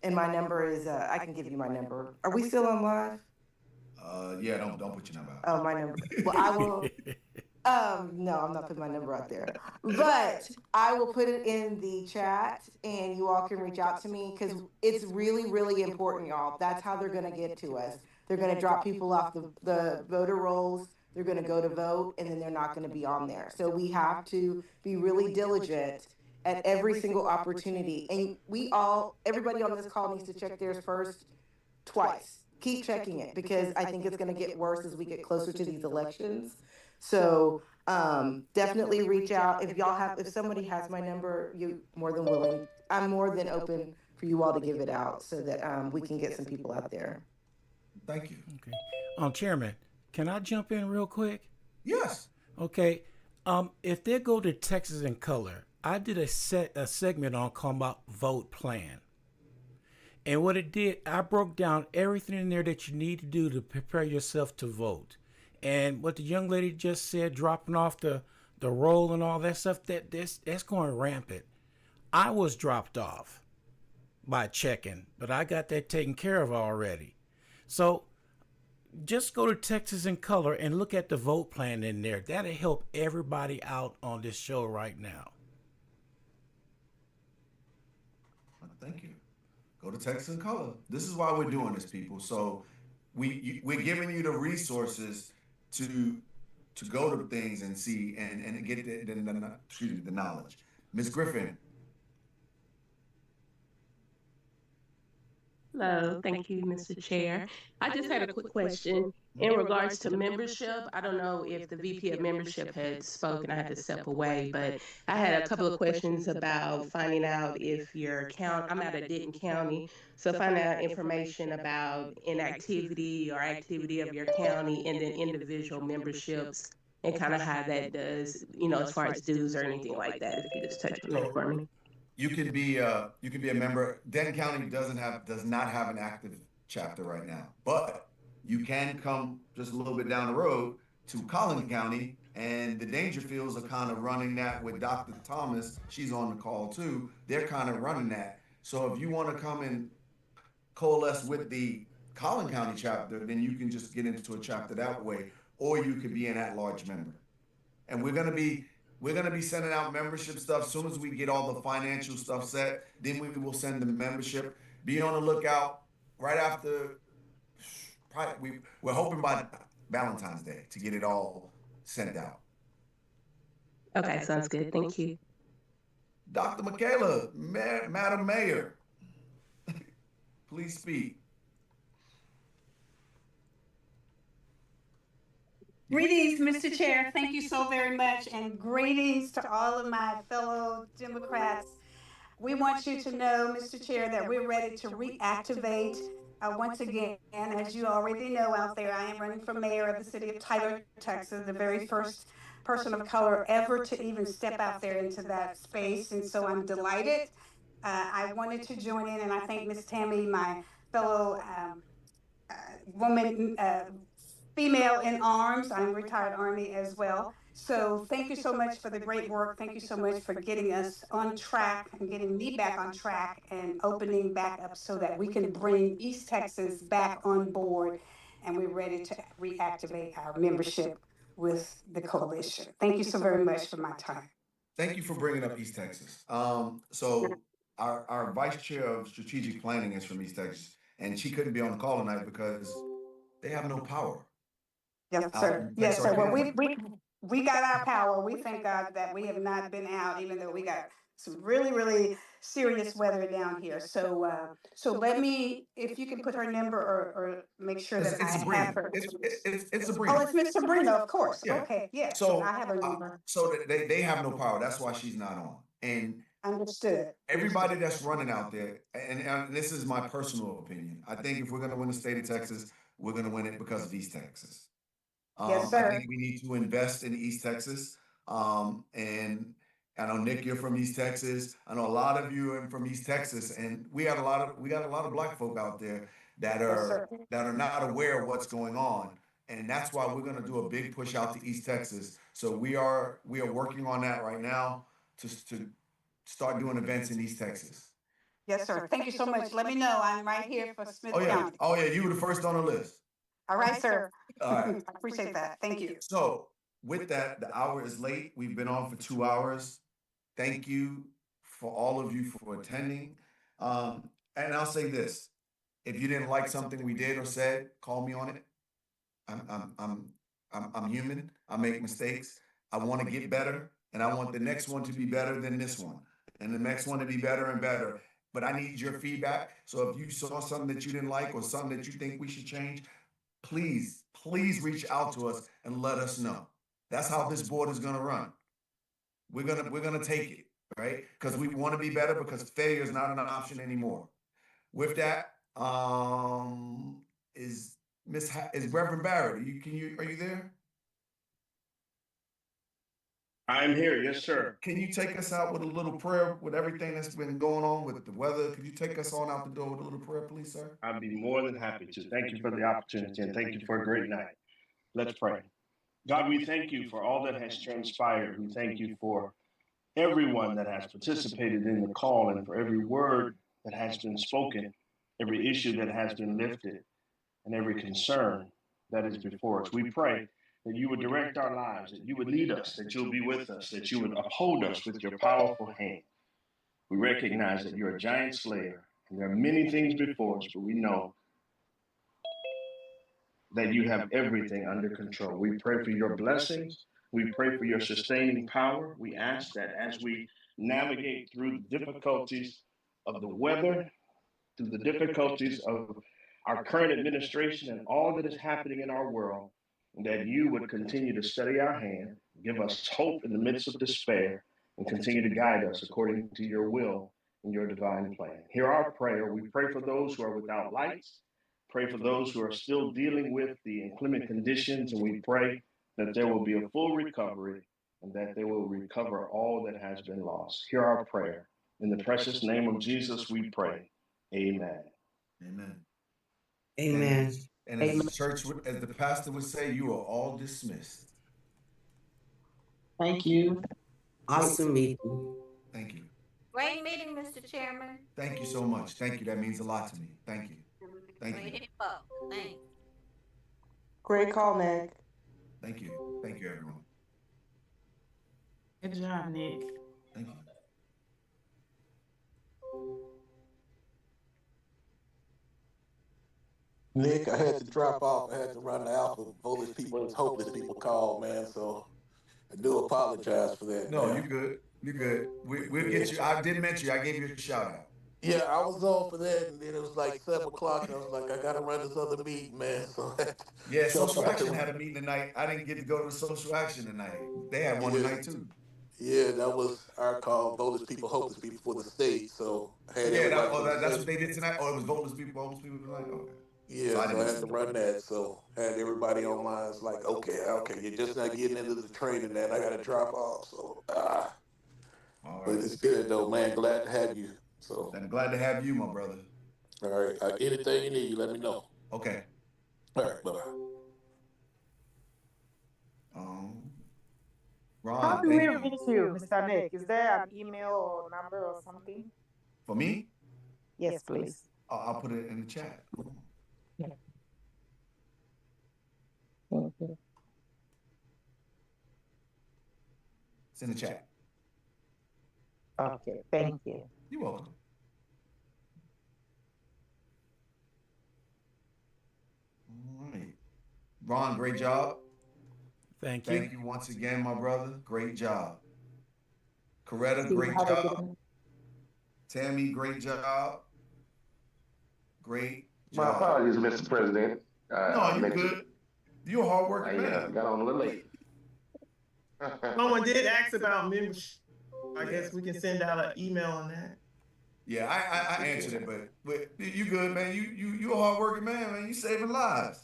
And my number is I can give you my number. Are we still on live? Yeah, don't put your number out. Oh, my number. Well, I will. No, I'm not putting my number out there, but I will put it in the chat and you all can reach out to me because it's really, really important, y'all. That's how they're going to get to us. They're going to drop people off the voter rolls. They're going to go to vote and then they're not going to be on there. So we have to be really diligent at every single opportunity. And everybody on this call needs to check theirs first twice. Keep checking it because I think it's going to get worse as we get closer to these elections. So definitely reach out. If somebody has my number, you're more than willing. I'm more than open for you all to give it out so that we can get some people out there. Thank you. Okay. Chairman, can I jump in real quick? Yes. Okay. If they go to Texas in Color, I did a segment on called about vote plan. And what it did, I broke down everything in there that you need to do to prepare yourself to vote. And what the young lady just said, dropping off the roll and all that stuff, that's going rampant. I was dropped off by checking, but I got that taken care of already. So just go to Texas in Color and look at the vote plan in there. That'll help everybody out on this show right now. Thank you. Go to Texas in Color. This is why we're doing this, people. So we're giving you the resources to go to things and see and get the knowledge. Ms. Griffin. Hello, thank you, Mr. Chair. I just had a quick question in regards to membership. I don't know if the VP of membership had spoken. I had to step away, but I had a couple of questions about finding out if your I'm out of Denton County, so finding out information about inactivity or activity of your county and then individual memberships and kind of how that does, as far as dues or anything like that, if you just touch on that for me. You can be a member. Denton County does not have an active chapter right now, but you can come just a little bit down the road to Collin County, and the Dangerfields are kind of running that with Dr. Thomas. She's on the call too. They're kind of running that. So if you want to come and coalesce with the Collin County chapter, then you can just get into a chapter that way, or you could be an at-large member. And we're gonna be sending out membership stuff. As soon as we get all the financial stuff set, then we will send the membership. Be on the lookout right after. We're hoping by Valentine's Day to get it all sent out. Okay, sounds good. Thank you. Dr. Michaela, Madam Mayor, please speak. Greetings, Mr. Chair. Thank you so very much, and greetings to all of my fellow Democrats. We want you to know, Mr. Chair, that we're ready to reactivate once again. As you already know out there, I am running for mayor of the city of Tyler, Texas, the very first person of color ever to even step out there into that space. And so I'm delighted. I wanted to join in, and I thank Miss Tammy, my fellow woman, female in arms. I'm retired Army as well. So thank you so much for the great work. Thank you so much for getting us on track and getting me back on track and opening back up so that we can bring East Texas back on board, and we're ready to reactivate our membership with the coalition. Thank you so very much for my time. Thank you for bringing up East Texas. So our vice chair of strategic planning is from East Texas, and she couldn't be on the call tonight because they have no power. Yes, sir. Yes, sir. Well, we got our power. We thank God that we have not been out, even though we got some really serious weather down here. So, so let me, if you can put her number or make sure that I have her. It's Sabrina. Oh, it's Miss Sabrina, of course. Yeah. Okay, yeah. So I have her number. So they have no power. That's why she's not on. And Understood. everybody that's running out there, and this is my personal opinion. I think if we're going to win the state of Texas, we're going to win it because of East Texas. Yes, sir. I think we need to invest in East Texas. And I know Nick, you're from East Texas. I know a lot of you are from East Texas, and we got a lot of Black folk out there that are not aware of what's going on. And that's why we're going to do a big push out to East Texas. So we are working on that right now to start doing events in East Texas. Yes, sir. Thank you so much. Let me know. I'm right here for Smith County. Oh yeah, you were the first on the list. All right, sir. All right. I appreciate that. Thank you. So with that, the hour is late. We've been on for 2 hours. Thank you for all of you for attending. And I'll say this: if you didn't like something we did or said, call me on it. I'm human. I make mistakes. I want to get better, and I want the next one to be better than this one, and the next one to be better and better. But I need your feedback. So if you saw something that you didn't like or something that you think we should change, please reach out to us and let us know. That's how this board is going to run. We're gonna take it, right? Because we want to be better, because failure is not an option anymore. With that, is Reverend Barrett? Are you there? I'm here, yes, sir. Can you take us out with a little prayer with everything that's been going on with the weather? Could you take us on out the door with a little prayer, please, sir? I'd be more than happy to. Thank you for the opportunity, and thank you for a great night. Let's pray. God, we thank you for all that has transpired. We thank you for everyone that has participated in the call, and for every word that has been spoken, every issue that has been lifted, and every concern that is before us. We pray that you would direct our lives, that you would lead us, that you'll be with us, that you would uphold us with your powerful hand. We recognize that you're a giant slayer, and there are many things before us, but we know that you have everything under control. We pray for your blessings. We pray for your sustaining power. We ask that as we navigate through the difficulties of the weather, through the difficulties of our current administration and all that is happening in our world, that you would continue to steady our hand, give us hope in the midst of despair, and continue to guide us according to your will and your divine plan. Hear our prayer. We pray for those who are without lights. Pray for those who are still dealing with the inclement conditions, and we pray that there will be a full recovery and that they will recover all that has been lost. Hear our prayer. In the precious name of Jesus, we pray. Amen. Amen. Amen. And as the church, as the pastor would say, you are all dismissed. Thank you. Awesome meeting. Thank you. Great meeting, Mr. Chairman. Thank you so much. Thank you. That means a lot to me. Thank you. Thank you. Great info. Thanks. Great call, Meg. Thank you. Thank you, everyone. Good job, Nick. Thank you. Nick, I had to drop off. I had to run the Alpha Voltage People's Hopeless People call, man. So I do apologize for that. No, man. you're good. You're good. We'll get you. I did mention you. I gave you a shout out. Yeah, I was on for that, and then it was like 7 o'clock, and I was like, I gotta run this other meeting, man. So I had to Yeah, jump Social out Action the had a meeting tonight. I didn't get to go to the Social Action tonight. They had one yeah, tonight too. yeah, that was our call, Voters People, Hopeless People for the state. So I had Yeah, everybody from the that's what state. they did tonight. Oh, it was Voteless people tonight. Okay, so Yeah, I so I didn't had see to it. run that. So I had everybody online. It's like, okay, you're just not getting into the training, and I gotta drop off. So All but right. it's good though, man. Glad to have you. So And glad to have you, my brother. all right, anything you need, you let me know. Okay. All right, bye bye. Ron, How do thank we you. reach you, Mr. Nick? Is there an email or number or something? For me? Yes, please. I'll put it in the chat. Yeah. Thank you. It's in the chat. Okay, thank you. You're welcome. All right. Ron, great job. Thank you. Thank you once again, my brother. Great job. Coretta, You great have a good job. night. Tammy, great job. Great My job. apologies, Mr. President. No, you're good. You're a hardworking man. Got on a little late. Someone did ask about membership. I guess we can send out an email on that. Yeah, I answered it, but you good, man. You a hardworking man. You saving lives.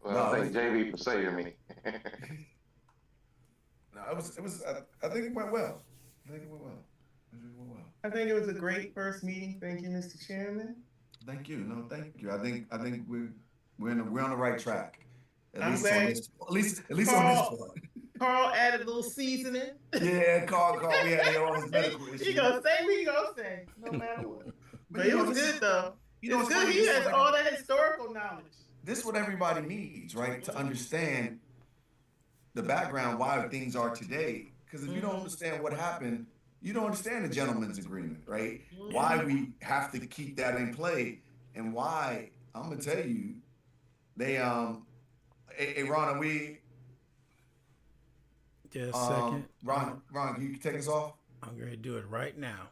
Well, thank JV for saving me. No, it was. I think it went well. I think it was a great first meeting. Thank you, Mr. Chairman. Thank you. No, thank you. I think we're on the right track. At I'm least glad. on this. At least on this part. Carl added a little seasoning. Yeah, Carl. We had all his medical issues. He gonna say what he gonna say, no matter what. But it was good though. It's good. He has all that historical knowledge. This is what everybody needs, right? To understand the background why things are today. Because if you don't understand what happened, you don't understand the gentleman's agreement, right? Why we have to keep that in play, and why I'm gonna tell you, they hey Ron, are we Just a second. Ron, can you take us off? I'm going to do it right now.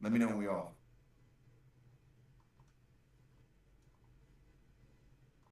Let me know when we off.